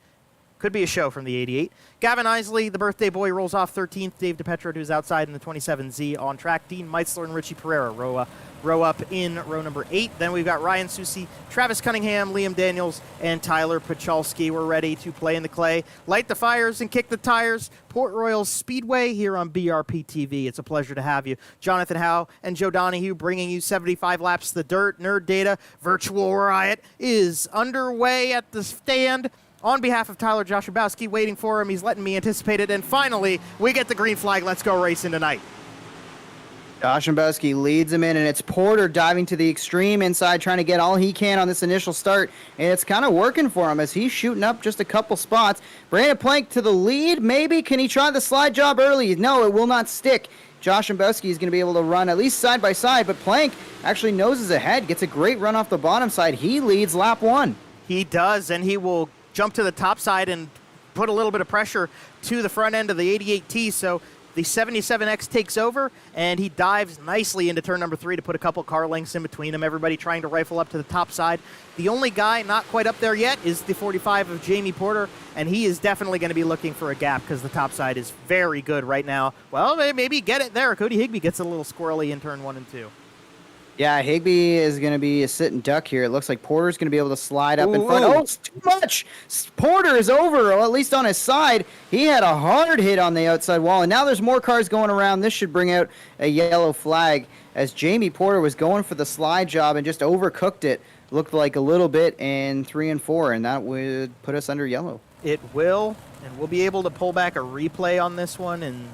[SPEAKER 1] could be a show from the 88. Gavin Isley, the birthday boy, rolls off 13th. Dave DiPetro to his outside in the 27Z on track. Dean Meitzler and Richie Pereira row up in row number 8. Then we've got Ryan Susi, Travis Cunningham, Liam Daniels, and Tyler Pachalski. We're ready to play in the clay, light the fires, and kick the tires. Port Royal Speedway here on BRPtv. It's a pleasure to have you. Jonathan Howe and Joe Donahue bringing you 75 laps. The DirtNerdData virtual riot is underway at the stand. On behalf of Tyler Joshubowski, waiting for him. He's letting me anticipate it. And finally, we get the green flag. Let's go racing tonight.
[SPEAKER 2] Joshubowski leads him in, and it's Porter diving to the extreme inside, trying to get all he can on this initial start. And it's kind of working for him as he's shooting up just a couple spots. Brandon Planck to the lead. Maybe. Can he try the slide job early? No, it will not stick. Joshubowski is going to be able to run at least side by side, but Planck actually noses ahead, gets a great run off the bottom side. He leads lap 1.
[SPEAKER 1] He does, and he will jump to the top side and put a little bit of pressure to the front end of the 88T. So the 77X takes over, and he dives nicely into turn number 3 to put a couple car lengths in between him. Everybody trying to rifle up to the top side. The only guy not quite up there yet is the 45 of Jamie Porter, and he is definitely going to be looking for a gap because the top side is very good right now. Well, maybe get it there. Cody Higbee gets a little squirrely in turn 1 and 2.
[SPEAKER 2] Yeah, Higbee is going to be a sitting duck here. It looks like Porter's going to be able to slide up in front. Oh, it's too much. Porter is over, or at least on his side. He had a hard hit on the outside wall, and now there's more cars going around. This should bring out a yellow flag as Jamie Porter was going for the slide job and just overcooked it. Looked like a little bit in 3 and 4, and that would put us under yellow.
[SPEAKER 1] It will, and we'll be able to pull back a replay on this one and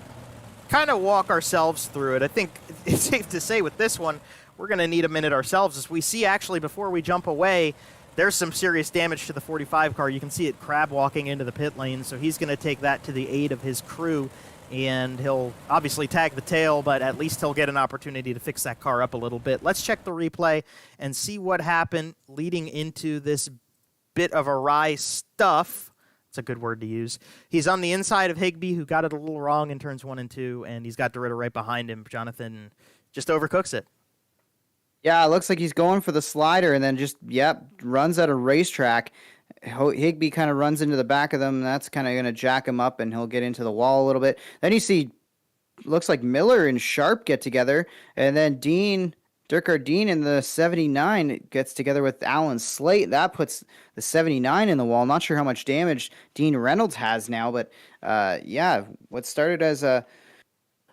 [SPEAKER 1] kind of walk ourselves through it. I think it's safe to say with this one, we're going to need a minute ourselves. As we see, actually, before we jump away, there's some serious damage to the 45 car. You can see it crab walking into the pit lane, so he's going to take that to the aid of his crew, and he'll obviously tag the tail, but at least he'll get an opportunity to fix that car up a little bit. Let's check the replay and see what happened leading into this bit of awry stuff. It's a good word to use. He's on the inside of Higbee, who got it a little wrong in turns 1 and 2, and he's got DeRitter right behind him. Jonathan just overcooks it.
[SPEAKER 2] Yeah, it looks like he's going for the slider and then just, runs at a racetrack. Higbee kind of runs into the back of them. That's kind of going to jack him up, and he'll get into the wall a little bit. Then you see, looks like Miller and Sharp get together, and then Dirkard Dean in the 79 gets together with Alan Slate. That puts the 79 in the wall. Not sure how much damage Dean Reynolds has now, but what started as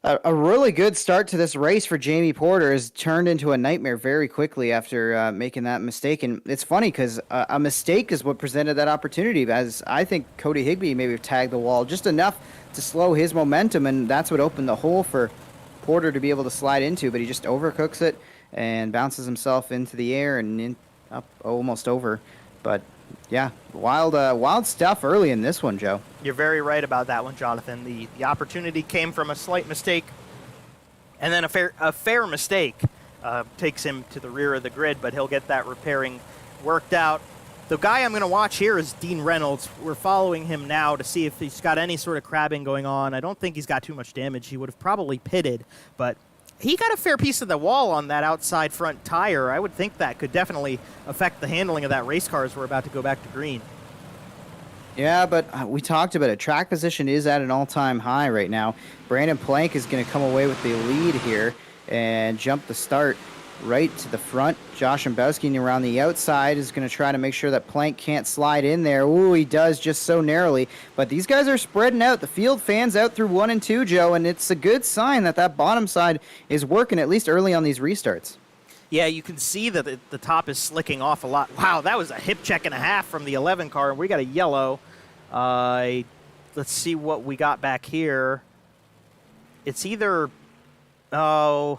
[SPEAKER 2] a really good start to this race for Jamie Porter has turned into a nightmare very quickly after making that mistake. And it's funny because a mistake is what presented that opportunity, as I think Cody Higbee maybe tagged the wall just enough to slow his momentum, and that's what opened the hole for Porter to be able to slide into, but he just overcooks it and bounces himself into the air and up almost over. But yeah, wild stuff early in this one, Joe.
[SPEAKER 1] You're very right about that one, Jonathan. The opportunity came from a slight mistake, and then a fair mistake takes him to the rear of the grid, but he'll get that repairing worked out. The guy I'm going to watch here is Dean Reynolds. We're following him now to see if he's got any sort of crabbing going on. I don't think he's got too much damage. He would have probably pitted, but he got a fair piece of the wall on that outside front tire. I would think that could definitely affect the handling of that race car as we're about to go back to green.
[SPEAKER 2] Yeah, but we talked about it. Track position is at an all-time high right now. Brandon Planck is going to come away with the lead here and jump the start right to the front. Joshubowski around the outside is going to try to make sure that Planck can't slide in there. Ooh, he does just so narrowly. But these guys are spreading out. The field fans out through 1 and 2, Joe, and it's a good sign that bottom side is working, at least early on these restarts.
[SPEAKER 1] Yeah, you can see that the top is slicking off a lot. Wow, that was a hip check and a half from the 11 car. We got a yellow. Let's see what we got back here. It's either... Oh,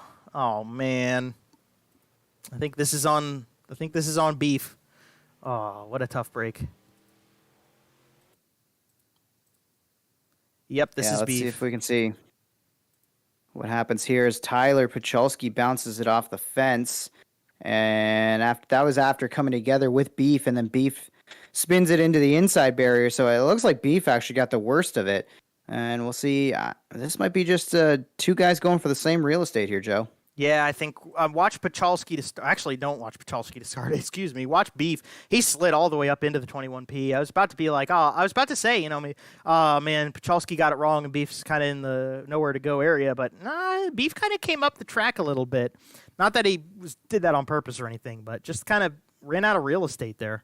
[SPEAKER 1] man. I think this is on Beef. Oh, what a tough break. Yep, this is Beef.
[SPEAKER 2] Let's see if we can see what happens here. Is Tyler Pachalski bounces it off the fence, and that was after coming together with Beef, and then Beef spins it into the inside barrier. So it looks like Beef actually got the worst of it. And we'll see. This might be just two guys going for the same real estate here, Joe.
[SPEAKER 1] Yeah, I think watch Pachalski to start. Actually, don't watch Pachalski to start. Excuse me. Watch Beef. He slid all the way up into the 21P. I was about to be like, I was about to say, man, Pachalski got it wrong and Beef's kind of in the nowhere to go area, but Beef kind of came up the track a little bit. Not that he did that on purpose or anything, but just kind of ran out of real estate there.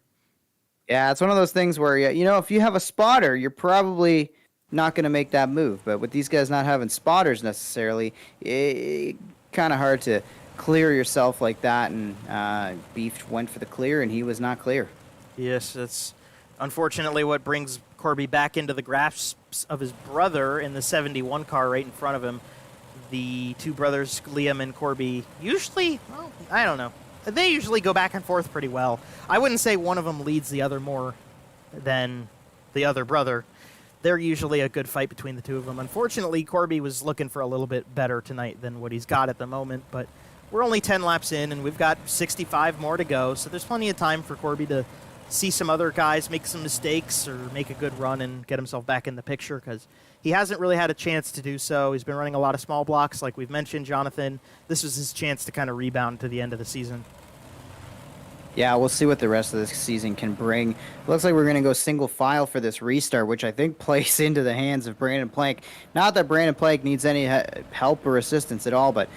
[SPEAKER 2] Yeah, it's one of those things where, if you have a spotter, you're probably not going to make that move. But with these guys not having spotters necessarily, it's kind of hard to clear yourself like that. And Beef went for the clear, and he was not clear.
[SPEAKER 1] Yes, that's unfortunately what brings Corby back into the grasp of his brother in the 71 car right in front of him. The two brothers, Liam and Corby, usually, well, I don't know. They usually go back and forth pretty well. I wouldn't say one of them leads the other more than the other brother. They're usually a good fight between the two of them. Unfortunately, Corby was looking for a little bit better tonight than what he's got at the moment, but we're only 10 laps in, and we've got 65 more to go, so there's plenty of time for Corby to see some other guys make some mistakes or make a good run and get himself back in the picture, because he hasn't really had a chance to do so. He's been running a lot of small blocks, like we've mentioned, Jonathan. This was his chance to kind of rebound to the end of the season.
[SPEAKER 2] Yeah, we'll see what the rest of this season can bring. Looks like we're going to go single file for this restart, which I think plays into the hands of Brandon Planck. Not that Brandon Planck needs any help or assistance at all, but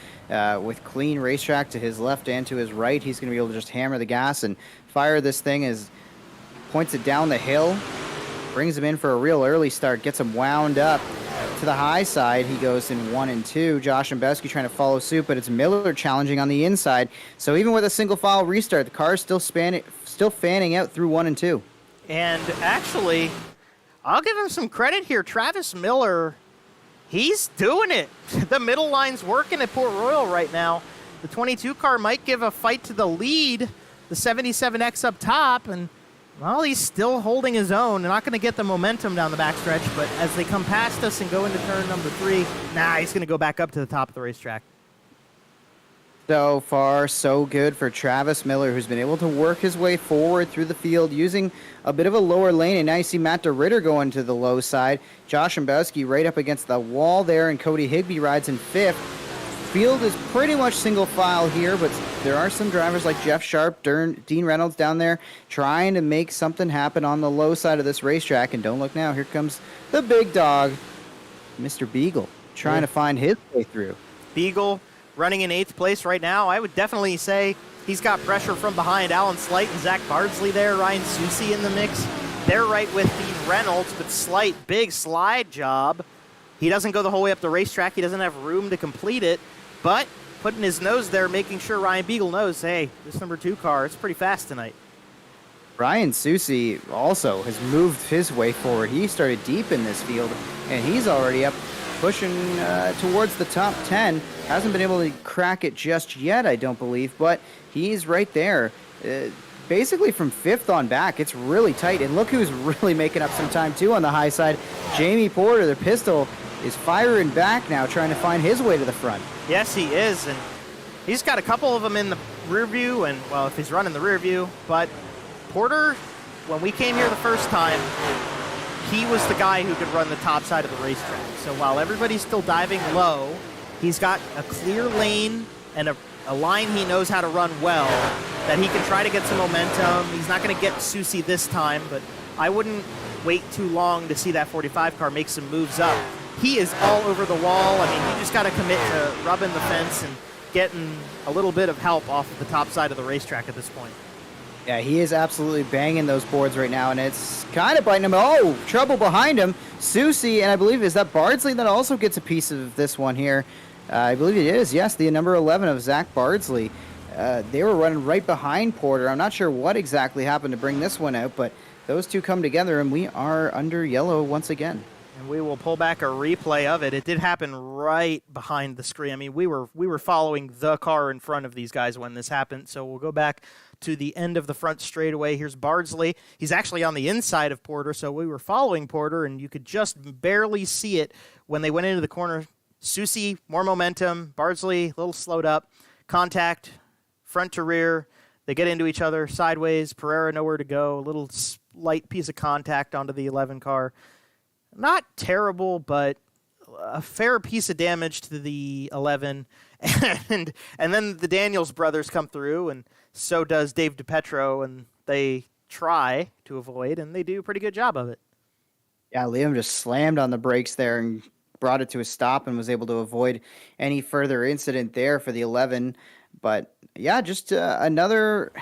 [SPEAKER 2] with clean racetrack to his left and to his right, he's going to be able to just hammer the gas and fire this thing as points it down the hill, brings him in for a real early start, gets him wound up. To the high side, he goes in 1 and 2. Josh and Besky trying to follow suit, but it's Miller challenging on the inside. So even with a single file restart, the car is still fanning out through 1 and 2.
[SPEAKER 1] And actually, I'll give him some credit here. Travis Miller, he's doing it. The middle line's working at Port Royal right now. The 22 car might give a fight to the lead, the 77X up top, and well, he's still holding his own. They're not going to get the momentum down the backstretch, but as they come past us and go into turn number 3, he's going to go back up to the top of the racetrack.
[SPEAKER 2] So far, so good for Travis Miller, who's been able to work his way forward through the field using a bit of a lower lane. And now you see Matt DeRitter going to the low side. Josh Mbowski right up against the wall there, and Cody Higby rides in 5th. Field is pretty much single file here, but there are some drivers like Jeff Sharp, Dean Reynolds down there trying to make something happen on the low side of this racetrack. And don't look now, here comes the big dog, Mr. Beagle, trying to find his way through.
[SPEAKER 1] Beagle running in 8th place right now. I would definitely say he's got pressure from behind. Alan Slight and Zach Bardsley there. Ryan Susie in the mix. They're right with Dean Reynolds, but Slight, big slide job. He doesn't go the whole way up the racetrack. He doesn't have room to complete it. But putting his nose there, making sure Ryan Beagle knows, hey, this number 2 car, it's pretty fast tonight.
[SPEAKER 2] Ryan Susie also has moved his way forward. He started deep in this field, and he's already up pushing towards the top 10. Hasn't been able to crack it just yet, I don't believe, but he's right there. Basically from 5th on back, it's really tight. And look who's really making up some time, too, on the high side. Jamie Porter, the pistol, is firing back now, trying to find his way to the front.
[SPEAKER 1] Yes, he is, and he's got a couple of them in the rear view, and, well, if he's running the rear view, but Porter, when we came here the first time, he was the guy who could run the top side of the racetrack. So while everybody's still diving low, he's got a clear lane and a line he knows how to run well, that he can try to get some momentum. He's not going to get Susie this time, but I wouldn't wait too long to see that 45 car make some moves up. He is all over the wall. I mean, you just got to commit to rubbing the fence and getting a little bit of help off of the top side of the racetrack at this point.
[SPEAKER 2] Yeah, he is absolutely banging those boards right now, and it's kind of biting him. Oh, trouble behind him. Susie, and I believe, is that Bardsley that also gets a piece of this one here? I believe it is, yes, the number 11 of Zach Bardsley. They were running right behind Porter. I'm not sure what exactly happened to bring this one out, but those two come together, and we are under yellow once again.
[SPEAKER 1] And we will pull back a replay of it. It did happen right behind the screen. I mean, we were following the car in front of these guys when this happened. So we'll go back to the end of the front straightaway. Here's Bardsley. He's actually on the inside of Porter, so we were following Porter, and you could just barely see it when they went into the corner. Susie, more momentum. Bardsley, a little slowed up. Contact, front to rear. They get into each other sideways. Pereira nowhere to go. A little slight piece of contact onto the 11 car. not terrible, but a fair piece of damage to the 11. And then the Daniels brothers come through, and so does Dave DiPetro, and they try to avoid, and they do a pretty good job of it.
[SPEAKER 2] Yeah, Liam just slammed on the brakes there and brought it to a stop and was able to avoid any further incident there for the 11. But yeah, just another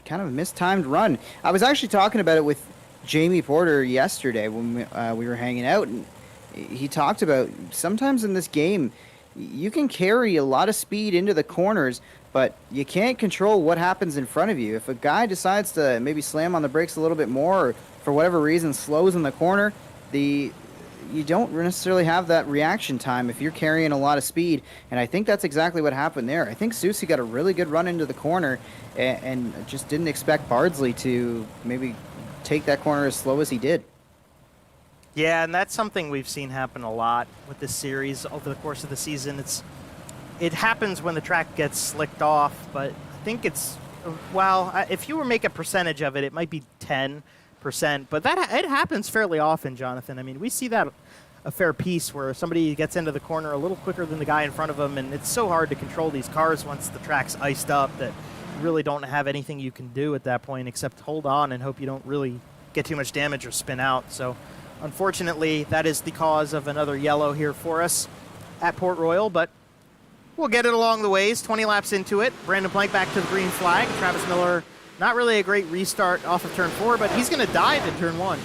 [SPEAKER 2] kind of mistimed run. I was actually talking about it with Jamie Porter yesterday when we were hanging out, and he talked about sometimes in this game you can carry a lot of speed into the corners, but you can't control what happens in front of you. If a guy decides to maybe slam on the brakes a little bit more, or for whatever reason slows in the corner, you don't necessarily have that reaction time if you're carrying a lot of speed, and I think that's exactly what happened there. I think Susie got a really good run into the corner and just didn't expect Bardsley to maybe take that corner as slow as he did.
[SPEAKER 1] Yeah, and that's something we've seen happen a lot with this series over the course of the season. It happens when the track gets slicked off, but I think it's, well, if you were to make a percentage of it, it might be 10%, but it happens fairly often, Jonathan. I mean, we see that a fair piece where somebody gets into the corner a little quicker than the guy in front of them, and it's so hard to control these cars once the track's iced up that you really don't have anything you can do at that point except hold on and hope you don't really get too much damage or spin out. So unfortunately, that is the cause of another yellow here for us at Port Royal, but we'll get it along the ways. 20 laps into it. Brandon Planck back to the green flag. Travis Miller, not really a great restart off of turn 4, but he's going to dive in turn 1.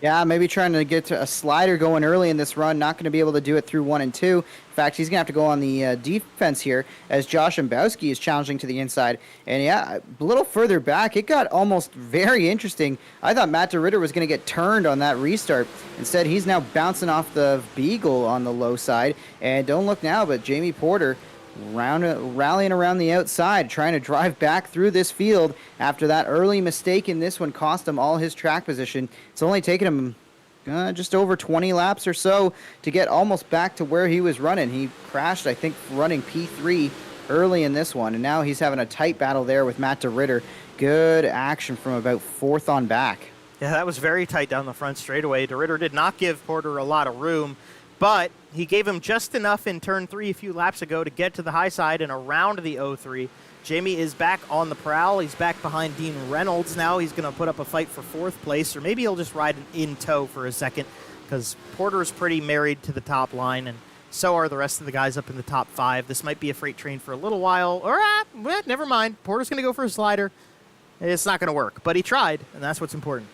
[SPEAKER 2] Yeah, maybe trying to get to a slider going early in this run. Not going to be able to do it through 1 and 2. In fact, he's going to have to go on the defense here as Josh Mbowski is challenging to the inside. And yeah, a little further back, it got almost very interesting. I thought Matt DeRitter was going to get turned on that restart. Instead, he's now bouncing off the Beagle on the low side. And don't look now, but Jamie Porter rallying around the outside, trying to drive back through this field after that early mistake in this one cost him all his track position. It's only taken him just over 20 laps or so to get almost back to where he was running. He crashed, I think, running P3 early in this one, and now he's having a tight battle there with Matt DeRitter. Good action from about 4th on back.
[SPEAKER 1] Yeah, that was very tight down the front straightaway. DeRitter did not give Porter a lot of room, but he gave him just enough in turn 3 a few laps ago to get to the high side and around the 0-3. Jamie is back on the prowl. He's back behind Dean Reynolds now. He's going to put up a fight for 4th place, or maybe he'll just ride in tow for a second because Porter's pretty married to the top line, and so are the rest of the guys up in the top 5. This might be a freight train for a little while, or never mind. Porter's going to go for a slider. It's not going to work, but he tried, and that's what's important.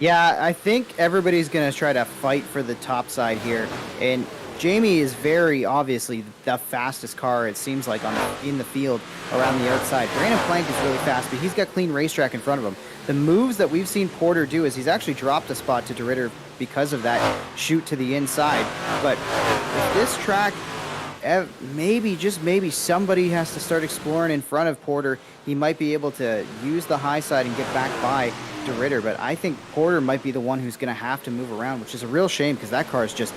[SPEAKER 2] Yeah, I think everybody's going to try to fight for the top side here. And Jamie is very obviously the fastest car, it seems like, in the field around the outside. Brandon Planck is really fast, but he's got clean racetrack in front of him. The moves that we've seen Porter do is he's actually dropped a spot to DeRitter because of that shoot to the inside. But if this track, maybe, just maybe, somebody has to start exploring in front of Porter, he might be able to use the high side and get back by DeRitter. But I think Porter might be the one who's going to have to move around, which is a real shame because that car is just,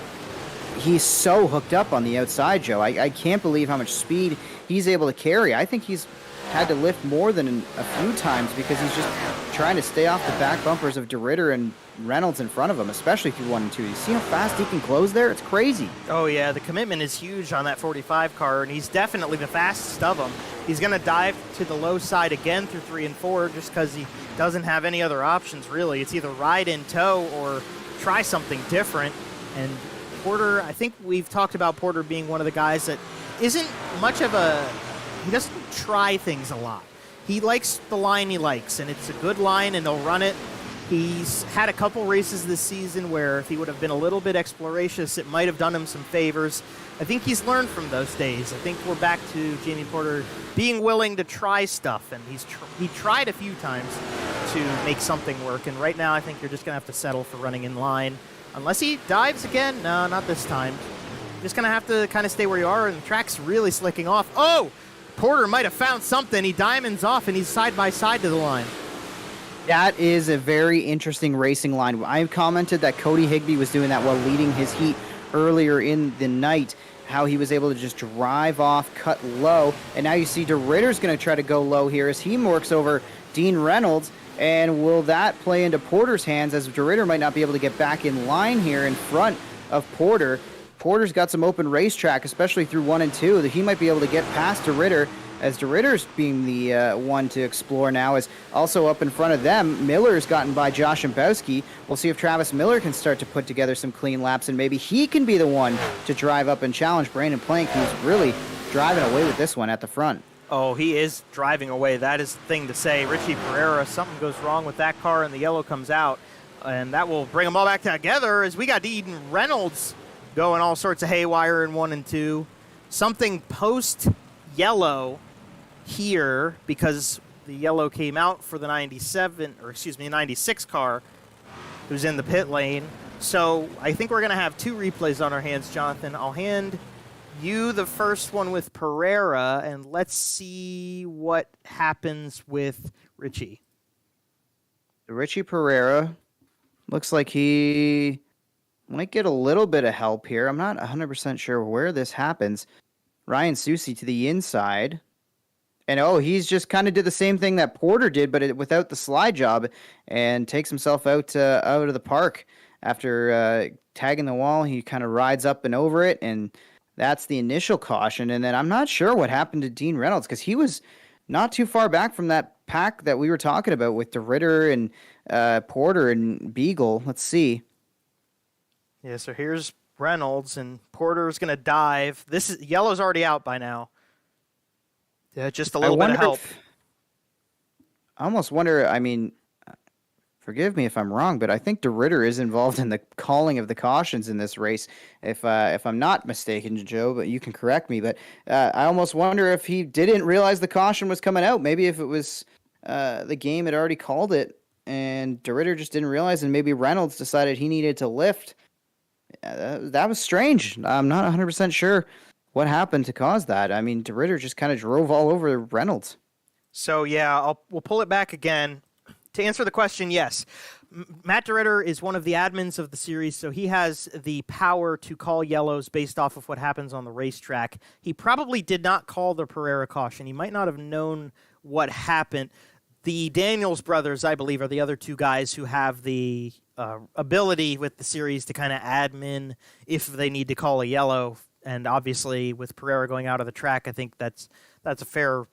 [SPEAKER 2] he's so hooked up on the outside, Joe. I can't believe how much speed he's able to carry. I think he's had to lift more than a few times because he's just trying to stay off the back bumpers of DeRitter and Reynolds in front of him, especially through 1 and 2. You see how fast he can close there? It's crazy.
[SPEAKER 1] Oh, yeah. The commitment is huge on that 45 car, and he's definitely the fastest of them. He's going to dive to the low side again through 3 and 4 just because he doesn't have any other options, really. It's either ride in tow or try something different. And Porter, I think we've talked about Porter being one of the guys that isn't much of he doesn't try things a lot. He likes the line he likes, and it's a good line, and he'll run it. He's had a couple races this season where if he would have been a little bit exploratious, it might have done him some favors. I think he's learned from those days. I think we're back to Jamie Porter being willing to try stuff, and he tried a few times to make something work, and right now I think you're just going to have to settle for running in line. Unless he dives again. No, not this time. You're just going to have to kind of stay where you are, and the track's really slicking off. Oh! Porter might have found something. He diamonds off, and he's side by side to the line.
[SPEAKER 2] That is a very interesting racing line. I commented that Cody Higbee was doing that while leading his heat earlier in the night, how he was able to just drive off, cut low, and now you see DeRitter's going to try to go low here as he works over Dean Reynolds, And will that play into Porter's hands, as DirtNerdData might not be able to get back in line here in front of Porter? Porter's got some open racetrack, especially through 1 and 2, that he might be able to get past DirtNerdData, as DirtNerdData's being the one to explore now. Is also up in front of them. Miller's gotten by Josh Zimbowski. We'll see if Travis Miller can start to put together some clean laps, and maybe he can be the one to drive up and challenge Brandon Planck, who's really driving away with this one at the front.
[SPEAKER 1] Oh, he is driving away. That is the thing to say. Richie Pereira, something goes wrong with that car, and the yellow comes out. And that will bring them all back together as we got Eden Reynolds going all sorts of haywire in 1 and 2. Something post-yellow here, because the yellow came out for the 96 car who's in the pit lane. So I think we're going to have 2 replays on our hands, Jonathan. I'll hand you the first one with Pereira, and let's see what happens with Richie.
[SPEAKER 2] Richie Pereira looks like he might get a little bit of help here. I'm not 100% sure where this happens. Ryan Susie to the inside. And he's just kind of did the same thing that Porter did, but without the slide job, and takes himself out of the park. After tagging the wall, he kind of rides up and over it, and that's the initial caution. And then I'm not sure what happened to Dean Reynolds, because he was not too far back from that pack that we were talking about with DirtNerdData and Porter and Beagle. Let's see.
[SPEAKER 1] Yeah, so here's Reynolds, and Porter's going to dive. Yellow's already out by now. Yeah, just a little bit of help.
[SPEAKER 2] I almost wonder, I mean, forgive me if I'm wrong, but I think DirtNerdData is involved in the calling of the cautions in this race. If I'm not mistaken, Joe, but you can correct me. But I almost wonder if he didn't realize the caution was coming out. Maybe if it was the game had already called it, and DirtNerdData just didn't realize, and maybe Reynolds decided he needed to lift. That was strange. I'm not 100% sure what happened to cause that. I mean, DirtNerdData just kind of drove all over Reynolds.
[SPEAKER 1] So, yeah, we'll pull it back again. To answer the question, yes. Matt DirtNerdData is one of the admins of the series, so he has the power to call yellows based off of what happens on the racetrack. He probably did not call the Pereira caution. He might not have known what happened. The Daniels brothers, I believe, are the other 2 guys who have the ability with the series to kind of admin if they need to call a yellow. And obviously, with Pereira going out of the track, I think that's a fair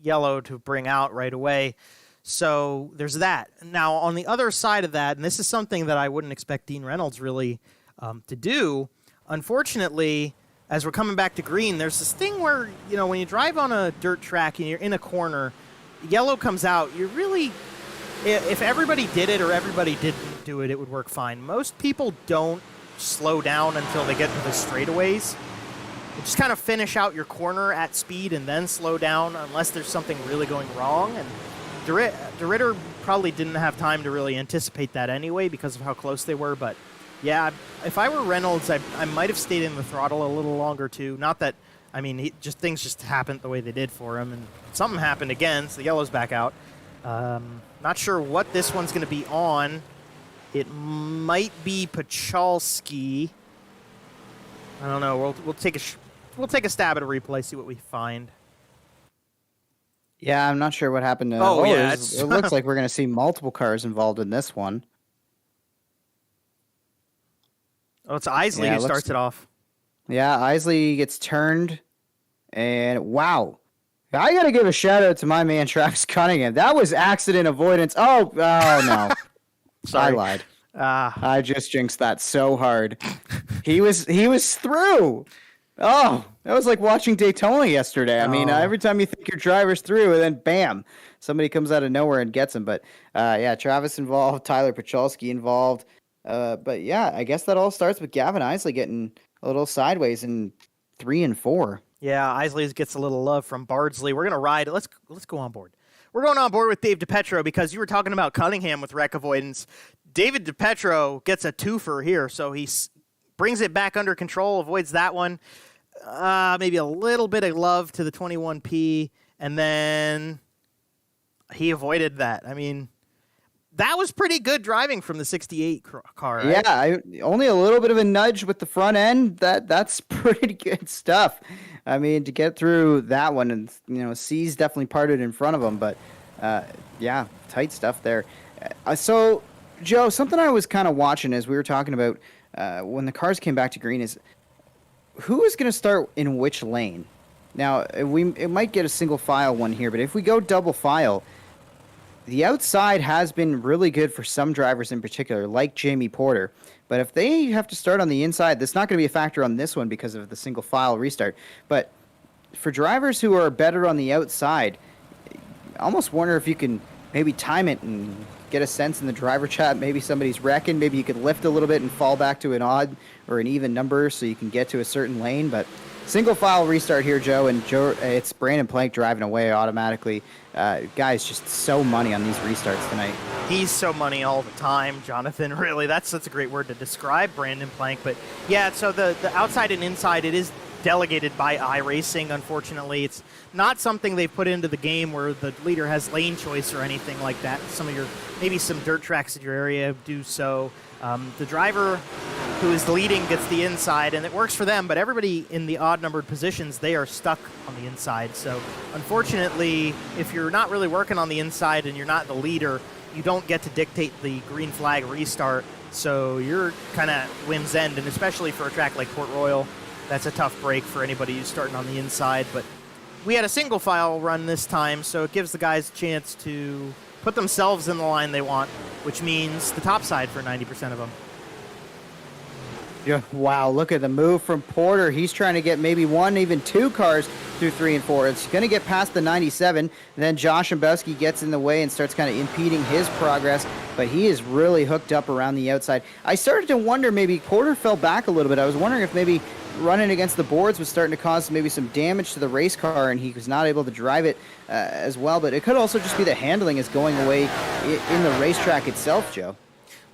[SPEAKER 1] yellow to bring out right away. So there's that. Now, on the other side of that, and this is something that I wouldn't expect Dean Reynolds really to do, unfortunately, as we're coming back to green, there's this thing where, when you drive on a dirt track and you're in a corner, yellow comes out, you're really, if everybody did it or everybody didn't do it, it would work fine. Most people don't slow down until they get to the straightaways. You just kind of finish out your corner at speed and then slow down unless there's something really going wrong. And DirtNerdData probably didn't have time to really anticipate that anyway because of how close they were. But yeah, if I were Reynolds, I might have stayed in the throttle a little longer too. Not that, I mean, things just happened the way they did for him, and something happened again, so the yellow's back out. Not sure what this one's going to be on. It might be Pachalski. I don't know. We'll take a stab at a replay, see what we find.
[SPEAKER 2] Yeah, I'm not sure what happened to.
[SPEAKER 1] Yeah,
[SPEAKER 2] it looks like we're going to see multiple cars involved in this one.
[SPEAKER 1] Oh, it's Isley who starts it off.
[SPEAKER 2] Yeah, Isley gets turned, and wow. I got to give a shout-out to my man, Travis Cunningham. That was accident avoidance. Oh no.
[SPEAKER 1] Sorry.
[SPEAKER 2] I lied. I just jinxed that so hard. He was through. Oh, that was like watching Daytona yesterday. I mean, every time you think your driver's through, and then bam, somebody comes out of nowhere and gets him. But yeah, Travis involved, Tyler Pachalski involved. But yeah, I guess that all starts with Gavin Isley getting a little sideways in 3 and 4.
[SPEAKER 1] Yeah, Isley gets a little love from Bardsley. We're going to ride. Let's go on board. We're going on board with Dave DiPetro because you were talking about Cunningham with wreck avoidance. David DiPetro gets a twofer here, so he brings it back under control, avoids that one. Maybe a little bit of love to the 21P, and then he avoided that. I mean, that was pretty good driving from the 68 car, right?
[SPEAKER 2] Yeah, only a little bit of a nudge with the front end. That's pretty good stuff. I mean, to get through that one, and C's definitely parted in front of him, but Yeah, tight stuff there. So, Joe, something I was kind of watching as we were talking about when the cars came back to green is who is going to start in which lane? Now, it might get a single file one here, but if we go double file, the outside has been really good for some drivers in particular, like Jamie Porter. But if they have to start on the inside, that's not going to be a factor on this one because of the single file restart. But for drivers who are better on the outside, I almost wonder if you can maybe time it and get a sense in the driver chat. Maybe somebody's wrecking. Maybe you could lift a little bit and fall back to an odd or an even number so you can get to a certain lane. But single file restart here, Joe, and it's Brandon Planck driving away automatically. Guys, just so money on these restarts tonight.
[SPEAKER 1] He's so money all the time, Jonathan. Really, that's a great word to describe Brandon Planck. But yeah, so the outside and inside, it is delegated by iRacing. Unfortunately, it's not something they've put into the game where the leader has lane choice or anything like that. Maybe some dirt tracks in your area do so. The driver who is leading gets the inside, and it works for them, but everybody in the odd-numbered positions, they are stuck on the inside. So unfortunately, if you're not really working on the inside and you're not the leader, you don't get to dictate the green flag restart. So you're kind of whim's end, and especially for a track like Port Royal, that's a tough break for anybody who's starting on the inside. But we had a single file run this time, so it gives the guys a chance to put themselves in the line they want, which means the top side for 90% of them.
[SPEAKER 2] Yeah, wow, look at the move from Porter. He's trying to get maybe one, even two cars through 3 and 4. It's going to get past the 97. And then Josh Szambowski gets in the way and starts kind of impeding his progress. But he is really hooked up around the outside. I started to wonder maybe Porter fell back a little bit. I was wondering if maybe running against the boards was starting to cause maybe some damage to the race car and he was not able to drive it as well. But it could also just be the handling is going away in the racetrack itself, Joe.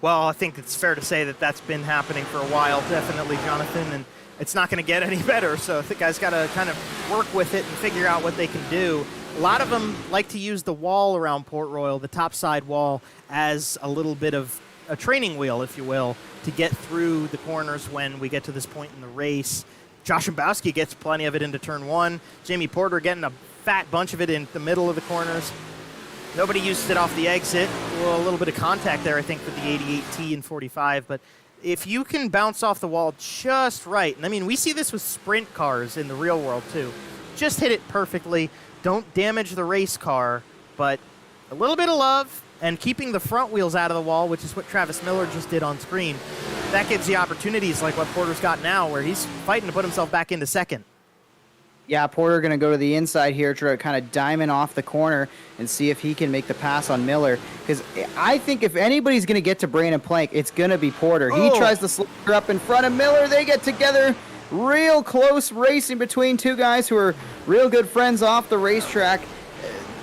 [SPEAKER 1] Well, I think it's fair to say that that's been happening for a while, definitely, Jonathan, and it's not going to get any better. So the guys got to kind of work with it and figure out what they can do. A lot of them like to use the wall around Port Royal, the topside wall, as a little bit of a training wheel, if you will, to get through the corners when we get to this point in the race. Josh Szambowski gets plenty of it into turn 1. Jamie Porter getting a fat bunch of it in the middle of the corners. Nobody used it off the exit. Well, a little bit of contact there, I think, with the 88T and 45. But if you can bounce off the wall just right, and I mean, we see this with sprint cars in the real world, too. Just hit it perfectly. Don't damage the race car, but a little bit of love and keeping the front wheels out of the wall, which is what Travis Miller just did on screen. That gives you opportunities like what Porter's got now, where he's fighting to put himself back into second.
[SPEAKER 2] Yeah, Porter going to go to the inside here, try to kind of diamond off the corner and see if he can make the pass on Miller. Because I think if anybody's going to get to Brandon Planck, it's going to be Porter. He tries to slip up in front of Miller. They get together. Real close racing between two guys who are real good friends off the racetrack,